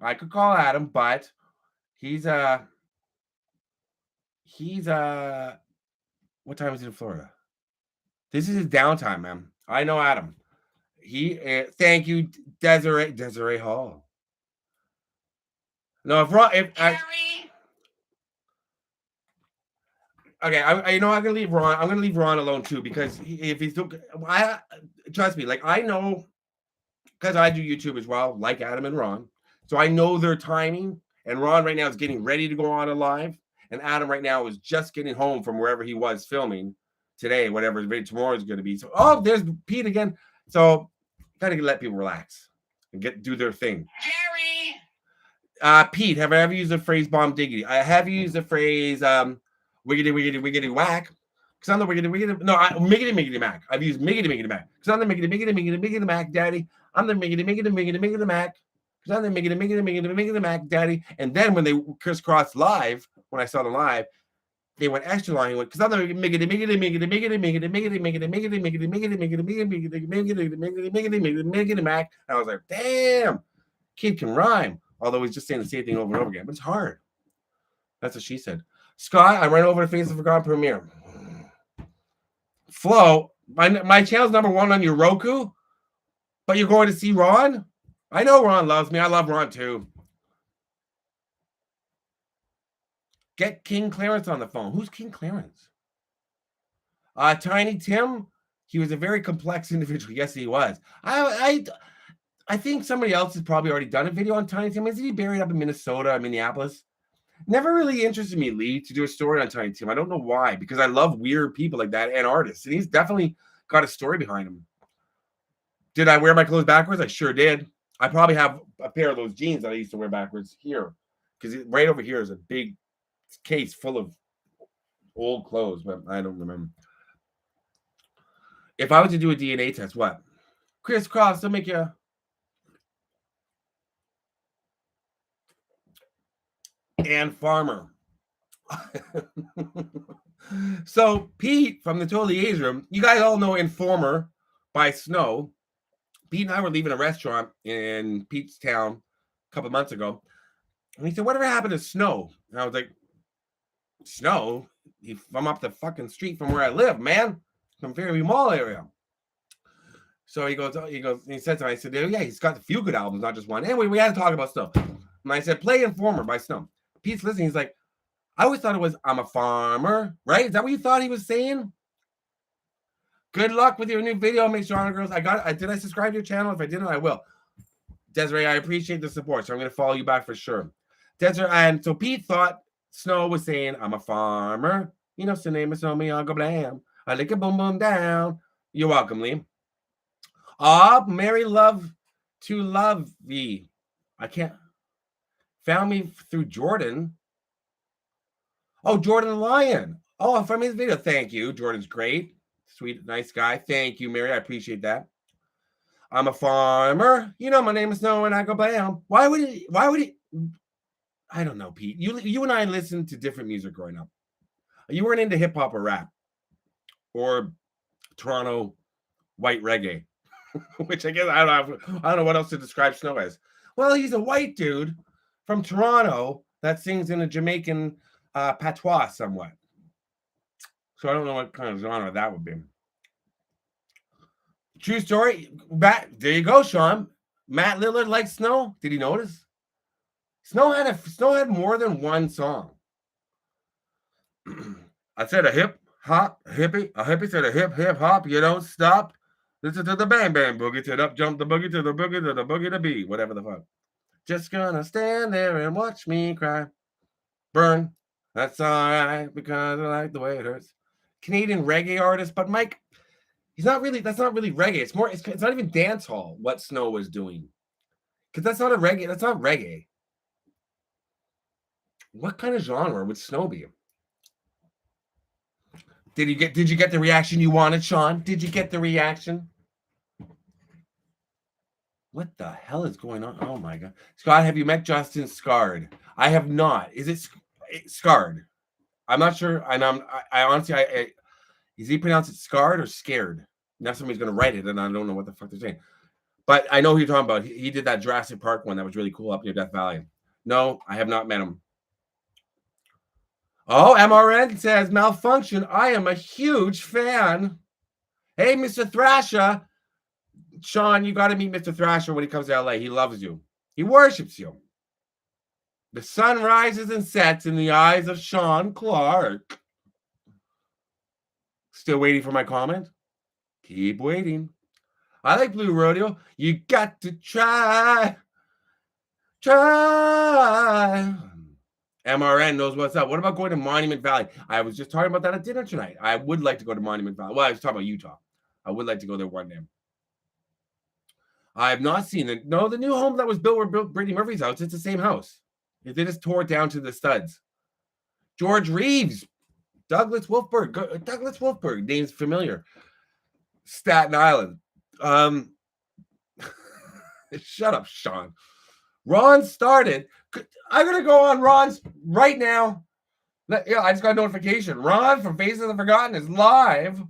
I could call Adam, but he's what time is it in Florida? This is his downtime, man. I know Adam. Thank you, Desiree Hall. No, okay, I'm gonna leave Ron. I'm gonna leave Ron alone too because if he's trust me, like I know because I do YouTube as well, like Adam and Ron, so I know their timing. And Ron right now is getting ready to go on a live, and Adam right now is just getting home from wherever he was filming today, whatever tomorrow is going to be. So, there's Pete again. So, gotta let people relax and do their thing. Jerry. Pete, have I ever used the phrase bomb diggity? I have used the phrase wiggity whack. Because I'm the miggity mac. I've used miggity mac. Because I'm the miggity mac, daddy. I'm the miggity mac. Because I'm the miggity mac, daddy. And then when they crisscrossed live, when I saw them live, they went extra long. He went, because I'm the miggity mac. And I was like, damn, kid can rhyme. Although he's just saying the same thing over and over again. But it's hard. That's what she said. Scott, I ran over to Face of Forgotten premiere. Flo, my channel's number 1 on your Roku, but you're going to see Ron? I know Ron loves me. I love Ron too. Get King Clarence on the phone. Who's King Clarence? Tiny Tim, he was a very complex individual. Yes, he was. I think somebody else has probably already done a video on Tiny Tim. Isn't he buried up in Minnesota, Minneapolis? Never really interested me, Lee, to do a story on Tiny Tim. I don't know why, because I love weird people like that and artists. And he's definitely got a story behind him. Did I wear my clothes backwards? I sure did. I probably have a pair of those jeans that I used to wear backwards here. Because right over here is a big case full of old clothes, but I don't remember. If I was to do a DNA test, what? Crisscross, they'll make you... And Farmer. So Pete from the Totally A's Room, you guys all know Informer by Snow. Pete and I were leaving a restaurant in Pete's town a couple months ago, and he said, "Whatever happened to Snow?" And I was like, "Snow? I'm up the fucking street from where I live, man, from Fairview Mall area." So he said to me, I said, "Oh yeah, he's got a few good albums, not just one." Anyway, we had to talk about Snow, and I said, "Play Informer by Snow." Pete's listening. He's like, I always thought it was, "I'm a farmer," right? Is that what you thought he was saying? Good luck with your new video, Make Sure Honor Girls. Did I subscribe to your channel? If I didn't, I will. Desiree, I appreciate the support, so I'm going to follow you back for sure. Desiree, and so Pete thought Snow was saying, "I'm a farmer. You know, so name is me, I'll go blam. I lick a boom boom down." You're welcome, Lee. Mary Love to Love thee. I can't. Found me through Jordan. Oh, Jordan Lion. Oh, from his video. Thank you. Jordan's great. Sweet, nice guy. Thank you, Mary. I appreciate that. I'm a farmer. You know, my name is Snow and I go blam. Why would he? I don't know, Pete. You and I listened to different music growing up. You weren't into hip hop or rap or Toronto white reggae, which I guess I don't know what else to describe Snow as. Well, he's a white dude from Toronto that sings in a Jamaican patois somewhat. So I don't know what kind of genre that would be. True story. There you go, Sean. Matt Lillard likes Snow. Did he notice? Snow had more than one song. I said a hip hop hippie. A hippie said a hip hop. You don't stop. Listen to the bang bang boogie. To the up jump the boogie to the boogie to the boogie to be. Whatever the fuck. Just gonna stand there and watch me cry. Burn. That's all right because I like the way it hurts. Canadian reggae artist, but Mike, that's not really reggae. It's not even dance hall what Snow was doing. Because that's not reggae. What kind of genre would Snow be? Did you get the reaction you wanted, Sean? Did you get the reaction? What the hell is going on? Oh my god. Scott, have you met Justin Scarred? I have not. Is it Scarred? I'm not sure. And I honestly is he pronounced it scarred or scared? Now somebody's gonna write it and I don't know what the fuck they're saying. But I know who you're talking about. He did that Jurassic Park one that was really cool up near Death Valley. No, I have not met him. Oh, MRN says malfunction. I am a huge fan. Hey, Mr. Thrasher. Sean, you got to meet Mr. Thrasher when he comes to LA. He loves you. He worships you. The sun rises and sets in the eyes of Sean Clark. Still waiting for my comment? Keep waiting. I like Blue Rodeo. You got to try. Try. MRN knows what's up. What about going to Monument Valley? I was just talking about that at dinner tonight. I would like to go to Monument Valley. Well, I was talking about Utah. I would like to go there one day. I have not seen it. No, the new home that was built were built Brittany Murphy's house. It's the same house. They just tore it down to the studs. George Reeves. Douglas Wolfberg. Douglas Wolfberg. Name's familiar. Staten Island. Shut up, Sean. Ron started. I'm going to go on Ron's right now. Yeah, I just got a notification. Ron from Faces of the Forgotten is live.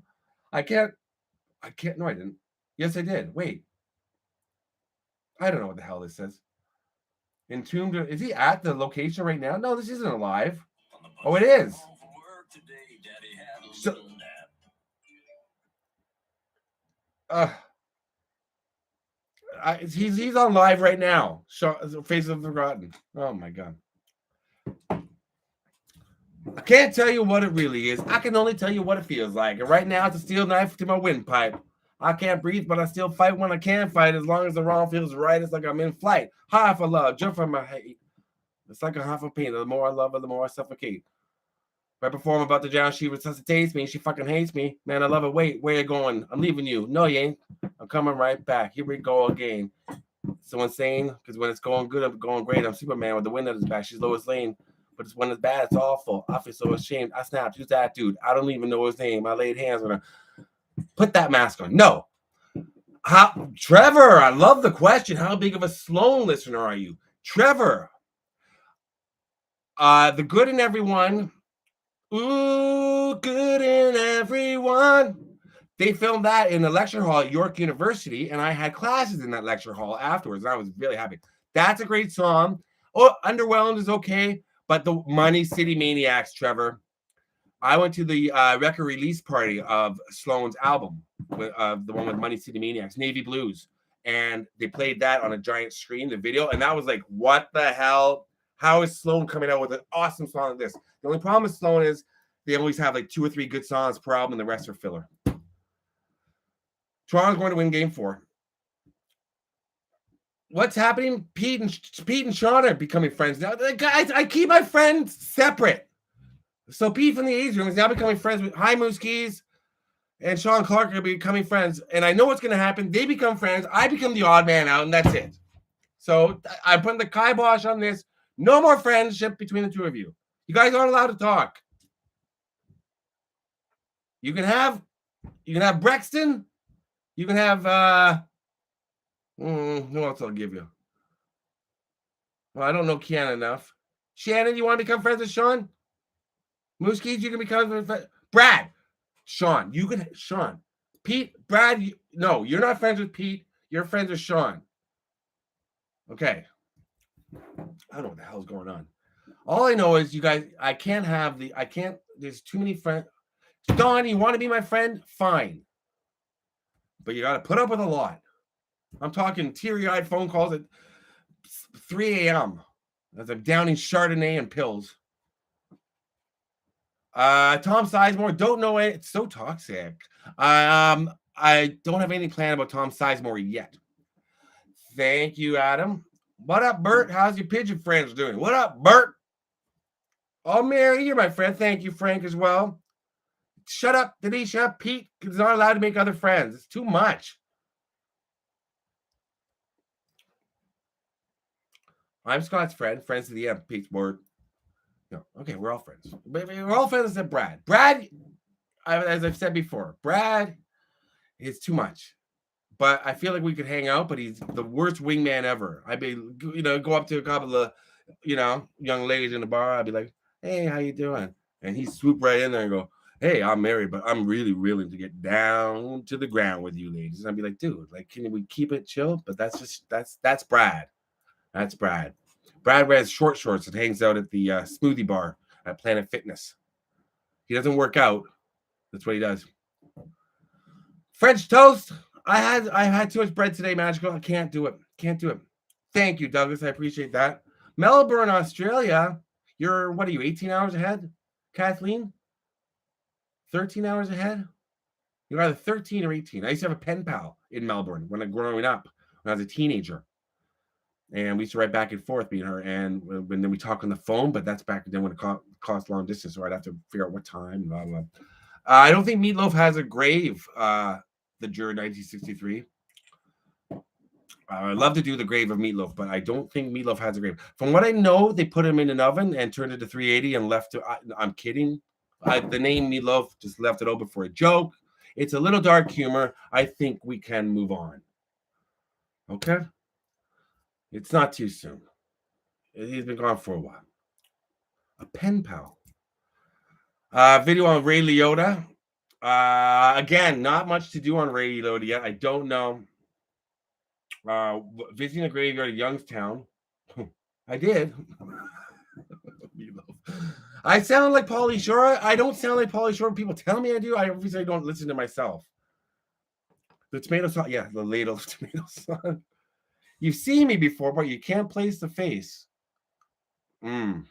I can't. No, I didn't. Yes, I did. Wait. I don't know what the hell this says. Entombed. Is he at the location right now? No, this isn't alive. Oh, it is. So, he's on live right now. Faces of the Forgotten. Oh my god. I can't tell you what it really is. I can only tell you what it feels like. And right now, it's a steel knife to my windpipe. I can't breathe, but I still fight when I can fight. As long as the wrong feels right, it's like I'm in flight. High for love, jump from my hate. It's like a half of pain. The more I love her, the more I suffocate. Right before I'm about to drown, she resuscitates me. She fucking hates me. Man, I love her. Wait, where you going? I'm leaving you. No, you ain't. I'm coming right back. Here we go again. So insane, because when it's going good, I'm going great. I'm Superman with the wind at his back. She's Lois Lane. But when it's bad, it's awful. I feel so ashamed. I snapped. Who's that dude? I don't even know his name. I laid hands on her. Put that mask on. No. Trevor, I love the question. How big of a Sloan listener are you? Trevor. The good in everyone. Ooh, good in everyone. They filmed that in the lecture hall at York University, and I had classes in that lecture hall afterwards, and I was really happy. That's a great song. Oh, Underwhelmed is okay, but the Money City Maniacs, Trevor. I went to the record release party of Sloan's album, the one with Money City Maniacs, Navy Blues, and they played that on a giant screen, the video, and that was like, what the hell? How is Sloan coming out with an awesome song like this? The only problem with Sloan is they always have like 2 or 3 good songs per album, and the rest are filler. Toronto's going to win game 4. What's happening? Pete and Sean are becoming friends now. Guys, I keep my friends separate. So Pete from the A's room is now becoming friends with Moose Keys and Sean Clark are becoming friends. And I know what's going to happen. They become friends. I become the odd man out, and that's it. So I'm putting the kibosh on this. No more friendship between the two of you. You guys aren't allowed to talk. You can have Brexton. You can have who else I'll give you? Well, I don't know Kiana enough. Shannon, you want to become friends with Sean? Moose Keys, you can become friends. Brad, Sean, Sean. Pete, Brad, no, you're not friends with Pete. You're friends with Sean. Okay. I don't know what the hell's going on. All I know is you guys, there's too many friends. Don, you want to be my friend? Fine. But you got to put up with a lot. I'm talking teary-eyed phone calls at 3 a.m. as I'm downing Chardonnay and pills. Tom Sizemore, don't know it. It's so toxic. I don't have any plan about Tom Sizemore yet. Thank you, Adam. What up, Bert? How's your pigeon friends doing? What up, Bert? Oh, Mary, you're my friend. Thank you, Frank, as well. Shut up, Denisha. Pete is not allowed to make other friends. It's too much. I'm Scott's friend. Friends to the end. Pete's word. No, okay, we're all friends. We're all friends except Brad. Brad, as I've said before, Brad is too much. But I feel like we could hang out, but he's the worst wingman ever. I'd be, go up to a couple of, young ladies in the bar. I'd be like, hey, how you doing? And he'd swoop right in there and go, hey, I'm married, but I'm really willing to get down to the ground with you ladies. And I'd be like, dude, like, can we keep it chill? But that's Brad. That's Brad. Brad wears short shorts and hangs out at the smoothie bar at Planet Fitness. He doesn't work out. That's what he does. French toast. I had too much bread today, Magical. I can't do it. Can't do it. Thank you, Douglas. I appreciate that. Melbourne, Australia. You're, what are you, 18 hours ahead? Kathleen? 13 hours ahead? You're either 13 or 18. I used to have a pen pal in Melbourne when I was growing up, when I was a teenager. And we used to write back and forth, me and her. And then we talk on the phone, but that's back then when it cost long distance. So I'd have to figure out what time, blah, blah. I don't think Meatloaf has a grave, the Juror 1963. I'd love to do the grave of Meatloaf, but I don't think Meatloaf has a grave. From what I know, they put him in an oven and turned it to 380 and left it. I'm kidding. The name Meatloaf, just left it open for a joke. It's a little dark humor. I think we can move on. Okay? It's not too soon. He's been gone for a while. A pen pal. Video on Ray Liotta. Again, not much to do on Ray Liotta yet. I don't know. Visiting the graveyard of Youngstown. I did. I sound like Pauly Shore. I don't sound like Pauly Shore. People tell me I do. I obviously don't listen to myself. The tomato sauce. Yeah, the ladle of tomato sauce. You've seen me before, but you can't place the face. My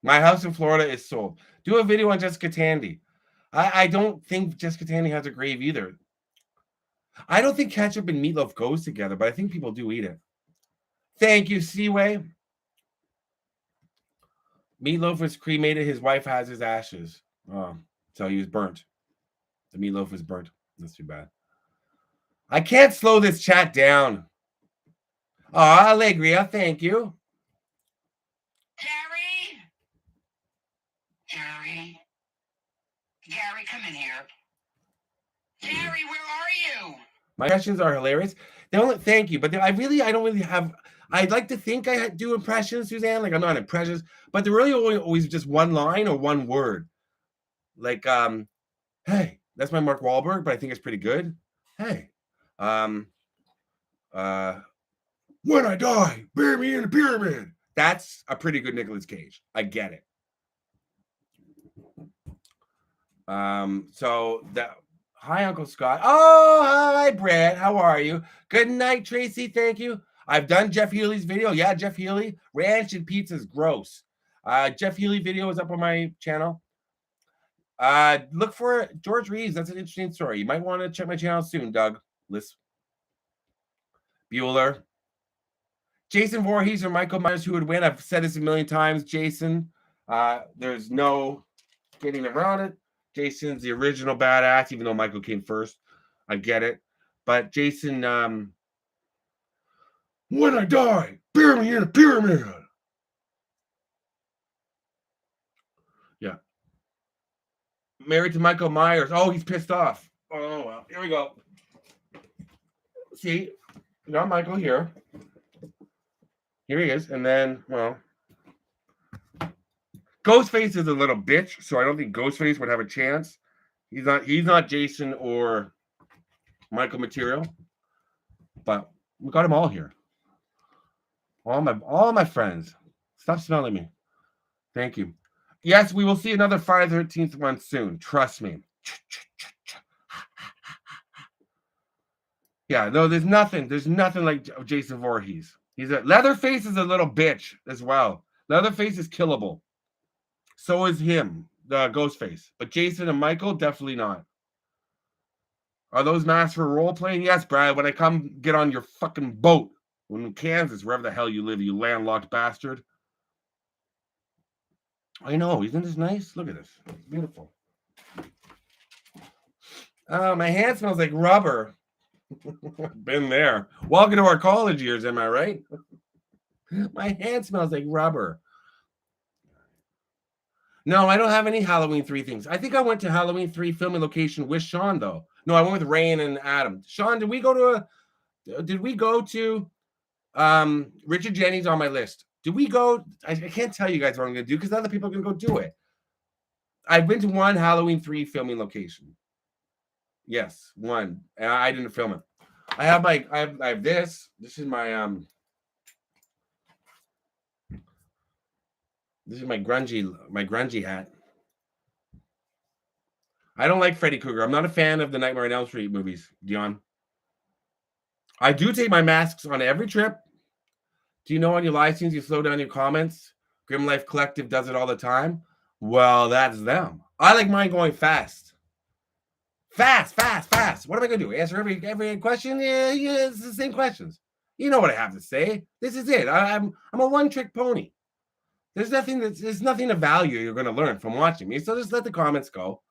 house in Florida is sold. Do a video on Jessica Tandy. I don't think Jessica Tandy has a grave either. I don't think ketchup and meatloaf goes together, but I think people do eat it. Thank you, Seaway. Meatloaf was cremated. His wife has his ashes. Oh, so he was burnt. The meatloaf was burnt. That's too bad. I can't slow this chat down. Oh, Allegria, thank you. Gary, come in here. Gary, where are you? My impressions are hilarious. Thank you, but I don't really have. I'd like to think I do impressions, Suzanne. Like I'm not impressions, but they're really always just one line or one word. Like, hey, that's my Mark Wahlberg, but I think it's pretty good. Hey, when I die, bury me in a pyramid. That's a pretty good Nicolas Cage. I get it. So that. Hi, Uncle Scott. Oh, hi, Brett. How are you? Good night, Tracy. Thank you. I've done Jeff Healy's video. Yeah, Jeff Healy. Ranch and pizza is gross. Jeff Healy video is up on my channel. Look for George Reeves. That's an interesting story. You might want to check my channel soon, Doug. List. Bueller. Jason Voorhees or Michael Myers, who would win? I've said this a million times. Jason. There's no getting around it. Jason's the original badass, even though Michael came first. I get it. But Jason, when I die, bury me in a pyramid. Yeah. Married to Michael Myers. Oh, he's pissed off. Oh, well. Here we go. See, we got Michael here. Here he is. And then, well, Ghostface is a little bitch, so I don't think Ghostface would have a chance. He's not Jason or Michael material, but we got them all here. All my friends. Stop smelling me. Thank you. Yes, we will see another Friday the 13th one soon. Trust me. Yeah, no, there's nothing like Jason Voorhees. Leatherface is a little bitch as well. Leatherface is killable. So is him, the Ghostface. But Jason and Michael, definitely not. Are those masks for role playing? Yes, Brad. When I come get on your fucking boat in Kansas, wherever the hell you live, you landlocked bastard. I know. Isn't this nice? Look at this. It's beautiful. Oh, my hand smells like rubber. Been there. Welcome to our college years, am I right? My hand smells like rubber. No, I don't have any Halloween 3 things. I think I went to Halloween 3 filming location with Sean, though. No, I went with Rain and Adam. Sean, did we go to Richard Jennings on my list? Did we go? I can't tell you guys what I'm going to do because other people are going to go do it. I've been to one Halloween 3 filming location. Yes, one. And I didn't film it. I have this. This is my grungy hat. I don't like Freddy Krueger. I'm not a fan of the Nightmare on Elm Street movies, Dion. I do take my masks on every trip. Do you know on your live streams you slow down your comments? Grim Life Collective does it all the time. Well, that's them. I like mine going fast. Fast. What am I going to do? Answer every question? Yeah, it's the same questions. You know what I have to say. This is it. I'm a one-trick pony. There's nothing of value you're going to learn from watching me. So just let the comments go.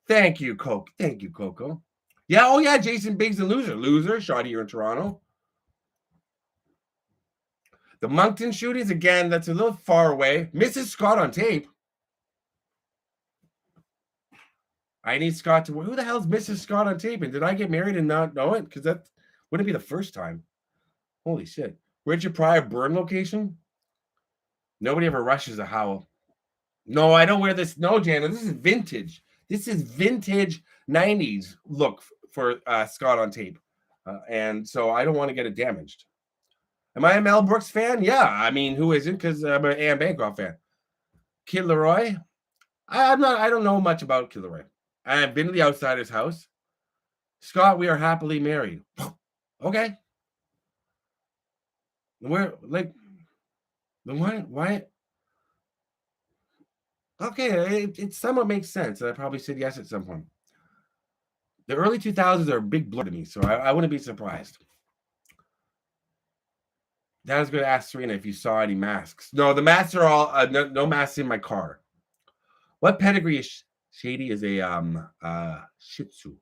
Thank you, Coke. Thank you, Coco. Yeah, oh yeah, Jason Biggs and Loser shot here in Toronto. The Moncton shootings, again, that's a little far away. Mrs. Scott on tape. I need Scott to... Who the hell's Mrs. Scott on tape? And did I get married and not know it? Because that wouldn't be the first time. Holy shit. Richard Pryor burn location? Nobody ever rushes a Howl. No, I don't wear this. No, Jana, this is vintage. This is vintage 90s look for Scott on tape. And so I don't want to get it damaged. Am I a Mel Brooks fan? Yeah. I mean, who isn't? Because I'm an Anne Bancroft fan. Kid Leroy? I don't know much about Kid Leroy. I've been to the Outsider's house. Scott, we are happily married. Okay. Where, like, why? Okay, it somewhat makes sense. I probably said yes at some point. The early 2000s are a big blur to me, so I wouldn't be surprised. That was going to ask Serena if you saw any masks. No, the masks are all no masks in my car. What pedigree is Shady? Is a Shih Tzu.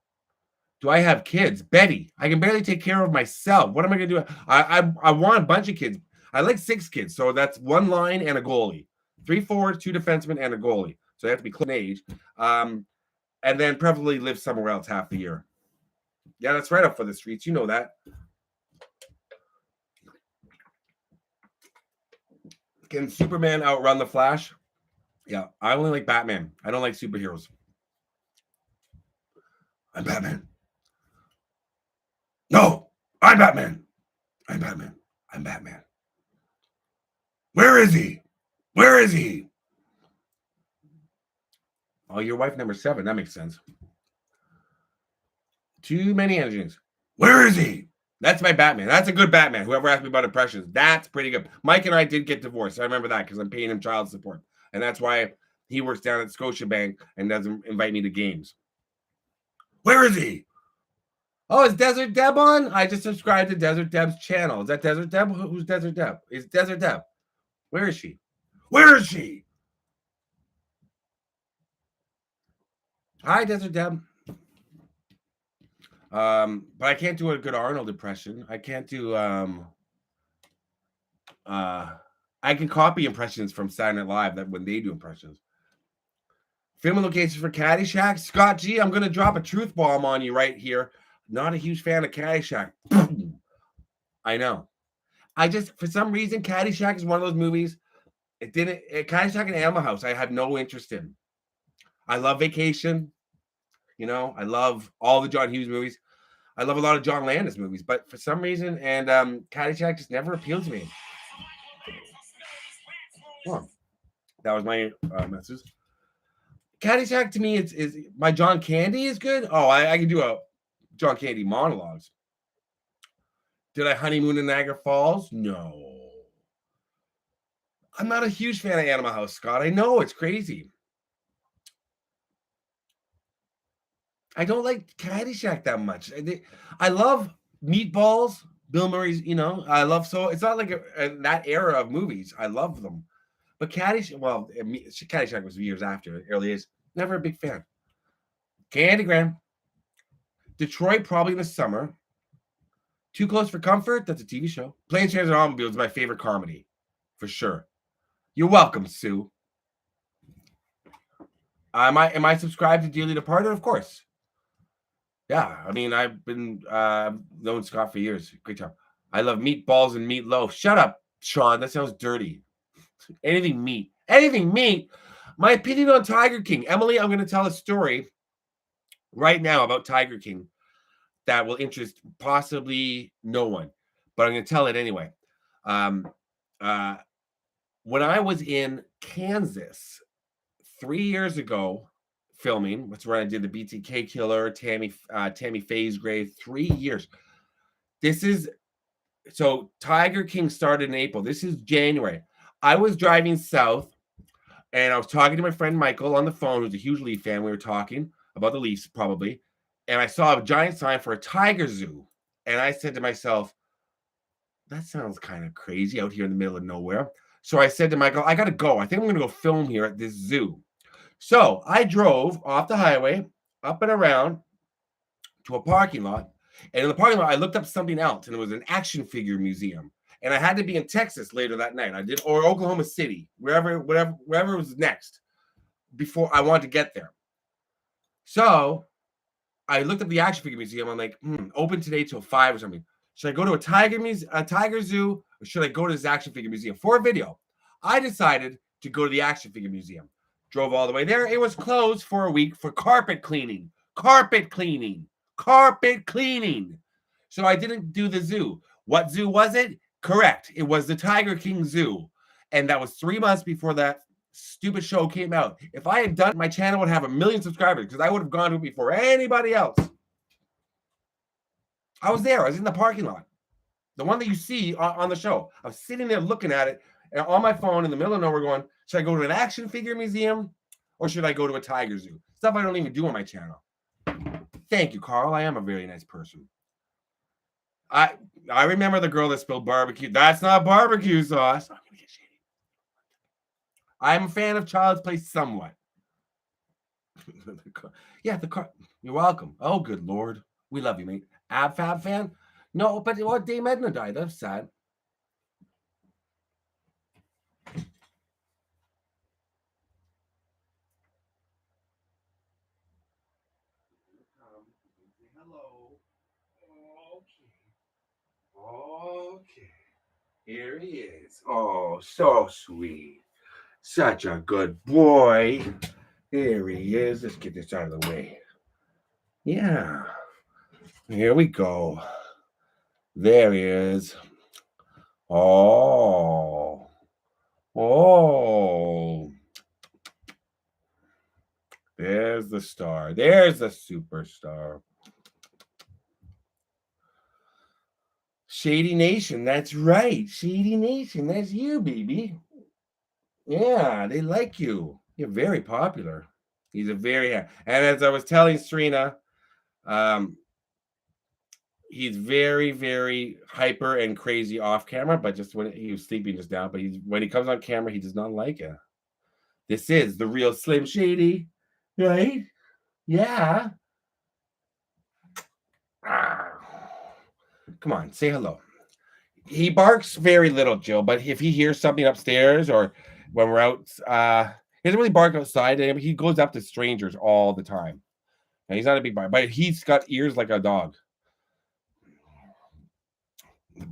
Do I have kids? Betty, I can barely take care of myself. What am I going to do? I want a bunch of kids. I like 6 kids, so that's 1 line and a goalie. 3 forwards, 2 defensemen, and a goalie. So they have to be close in age. And then preferably live somewhere else half the year. Yeah, that's right up for the streets. You know that. Can Superman outrun the Flash? Yeah, I only like Batman. I don't like superheroes. I'm Batman. No, I'm Batman. I'm Batman. I'm Batman. Where is he? Where is he? Oh, your wife number 7. That makes sense. Too many engines. Where is he? That's my Batman. That's a good Batman. Whoever asked me about impressions, that's pretty good. Mike and I did get divorced. I remember that because I'm paying him child support. And that's why he works down at Scotiabank and doesn't invite me to games. Where is he? Oh, is Desert Deb on? I just subscribed to Desert Deb's channel. Is that Desert Deb? Who's Desert Deb? Is Desert Deb? Where is she? Where is she? Hi, Desert Deb. But I can't do a good Arnold impression. I can't do I can copy impressions from Saturday Night Live that when they do impressions. Filming locations for Caddyshack. Scott G, I'm gonna drop a truth bomb on you right here. Not a huge fan of Caddyshack. I know. I just, for some reason, Caddyshack is one of those movies. Caddyshack and Animal House, I have no interest in. I love Vacation. You know, I love all the John Hughes movies. I love a lot of John Landis movies, but for some reason, and Caddyshack just never appealed to me. Oh, that was my message. Caddyshack to me is my John Candy is good. Oh, I can do a John Candy monologues. Did I honeymoon in Niagara Falls? No. I'm not a huge fan of Animal House, Scott. I know it's crazy. I don't like Caddyshack that much. I love Meatballs, Bill Murray's, you know, I love, so it's not like that era of movies. I love them. But Caddyshack was years after, early is. Never a big fan. Candygram. Detroit, probably in the summer. Too Close for Comfort, that's a TV show. Planes, Trains, and Automobiles is my favorite comedy, for sure. You're welcome, Sue. Am I subscribed to Dearly Departed? Of course. Yeah, I mean, I've been known Scott for years. Great job. I love meatballs and meatloaf. Shut up, Sean. That sounds dirty. Anything meat. Anything meat. My opinion on Tiger King. Emily, I'm going to tell a story right now about Tiger King that will interest possibly no one, but I'm going to tell it anyway. Um, uh, when I was in Kansas 3 years ago, filming, that's where I did the BTK Killer, Tammy Faye's grave. 3 years. This is so Tiger King started in April. This is January. I was driving south and I was talking to my friend Michael on the phone, who's a huge Leaf fan. We were talking about the Leafs, probably. And I saw a giant sign for a tiger zoo. And I said to myself, that sounds kind of crazy out here in the middle of nowhere. So I said to Michael, I got to go. I think I'm going to go film here at this zoo. So I drove off the highway, up and around to a parking lot. And in the parking lot, I looked up something else, and it was an action figure museum. And I had to be in Texas later that night. I did, or Oklahoma City, wherever was next, before I wanted to get there. So I looked up the action figure museum. I'm like, open today till 5 or something. Should I go to a tiger zoo, or should I go to this action figure museum for a video? I decided to go to the action figure museum. Drove all the way there. It was closed for a week for carpet cleaning. Carpet cleaning. So I didn't do the zoo. What zoo was it? Correct. It was the Tiger King Zoo. And that was 3 months before that stupid show came out. If I had done it, my channel would have 1 million subscribers because I would have gone to it before anybody else. I was there. I was in the parking lot. The one that you see on the show. I was sitting there looking at it and on my phone in the middle of nowhere going, should I go to an action figure museum or should I go to a tiger zoo? Stuff I don't even do on my channel. Thank you, Carl. I am a very nice person. I remember the girl that spilled barbecue. That's not barbecue sauce. I'm gonna get shady. I'm a fan of Child's Play somewhat. Yeah, the car. You're welcome. Oh, good Lord. We love you, mate. Ab Fab fan? No, but what? Dame Edna died. That's sad. Hello. Okay. Here he is. Oh, so sweet. Such a good boy. Here he is. Let's get this out of the way. Yeah. Here we go. There he is. Oh. Oh. There's the star. There's the superstar. Shady Nation. That's right. Shady Nation. That's you, baby. Yeah, they like you. You're very popular. He's a very, and as I was telling Serena, he's very, very hyper and crazy off camera, but just when he was sleeping just now, but when he comes on camera, he does not like it. This is the real Slim Shady, right? Yeah. Come on, say hello. He barks very little, Jill, but if he hears something upstairs or when we're out, he doesn't really bark outside. He goes up to strangers all the time. And he's not a big bark, but he's got ears like a dog.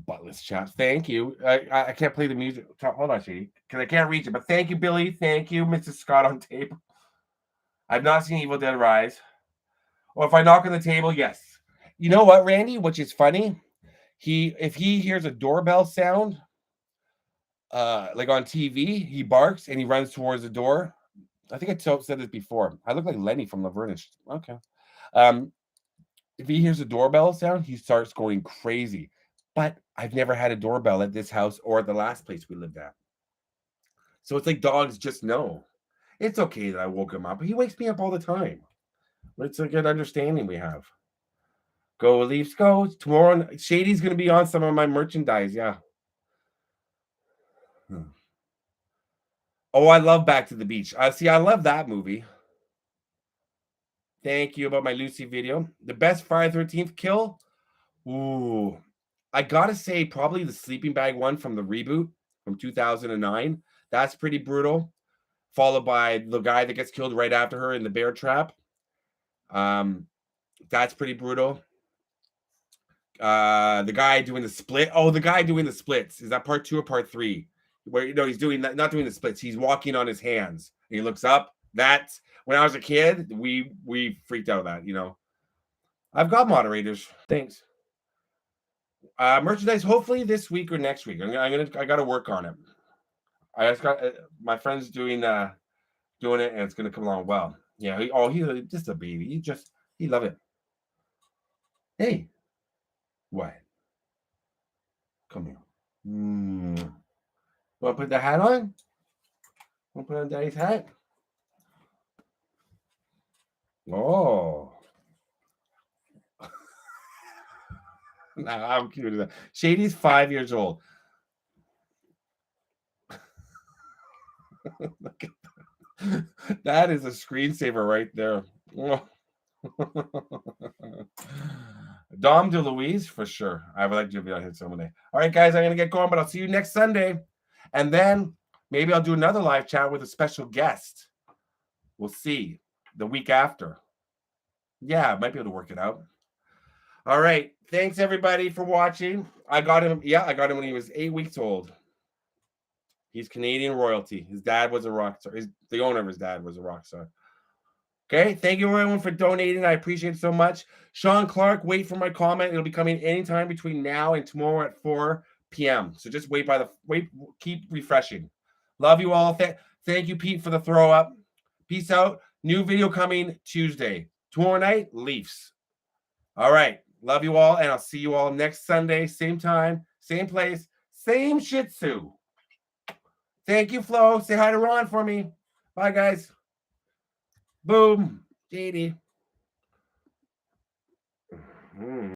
Buttless chaps. Thank you. I can't play the music. Hold on, Shady, because I can't reach it. But thank you, Billy. Thank you, Mrs. Scott on tape. I've not seen Evil Dead Rise. Or if I knock on the table, yes. You know what, Randy? Which is funny. If he hears a doorbell sound, like on TV, he barks and he runs towards the door. I think I said this before. I look like Lenny from Laverne. Okay. If he hears a doorbell sound, he starts going crazy. But I've never had a doorbell at this house or at the last place we lived at. So it's like dogs just know. It's okay that I woke him up. He wakes me up all the time. It's a good understanding we have. Go Leafs, go. Tomorrow, Shady's going to be on some of my merchandise. Yeah. Oh, I love Back to the Beach. See, I love that movie. Thank you about my Lucy video. The best Friday 13th kill? Ooh. I got to say, probably the sleeping bag one from the reboot from 2009. That's pretty brutal. followed by the guy that gets killed right after her in the bear trap. That's pretty brutal. The guy doing the split. Oh, the guy doing the splits. Is that part 2 or part 3? Where he's doing that, not doing the splits. He's walking on his hands. He looks up. That's when I was a kid. We freaked out at that. I've got moderators. Thanks. Merchandise. Hopefully this week or next week. I got to work on it. I just got my friend's doing it, and it's gonna come along well. Yeah. He's just a baby. He love it. Hey. What? Come here. Want to put the hat on? Want to put on Daddy's hat? Oh. Nah, I'm cute. Shady's 5 years old. Look at that. That is a screensaver right there. Dom DeLuise for sure. I would like to be on here someday. All right, guys, I'm gonna get going, but I'll see you next Sunday, and then maybe I'll do another live chat with a special guest. We'll see the week after. Yeah, I might be able to work it out. All right, thanks everybody for watching. I got him. Yeah, I got him when he was 8 weeks old. He's Canadian royalty. His dad was a rock star. The owner of his dad was a rock star. Okay, thank you everyone for donating. I appreciate it so much. Sean Clark, wait for my comment. It'll be coming anytime between now and tomorrow at 4 p.m. So just wait, keep refreshing. Love you all. Thank you, Pete, for the throw up. Peace out. New video coming Tuesday. Tomorrow night, Leafs. All right. Love you all, and I'll see you all next Sunday. Same time, same place, same Shih Tzu. Thank you, Flo. Say hi to Ron for me. Bye, guys. Boom. JD.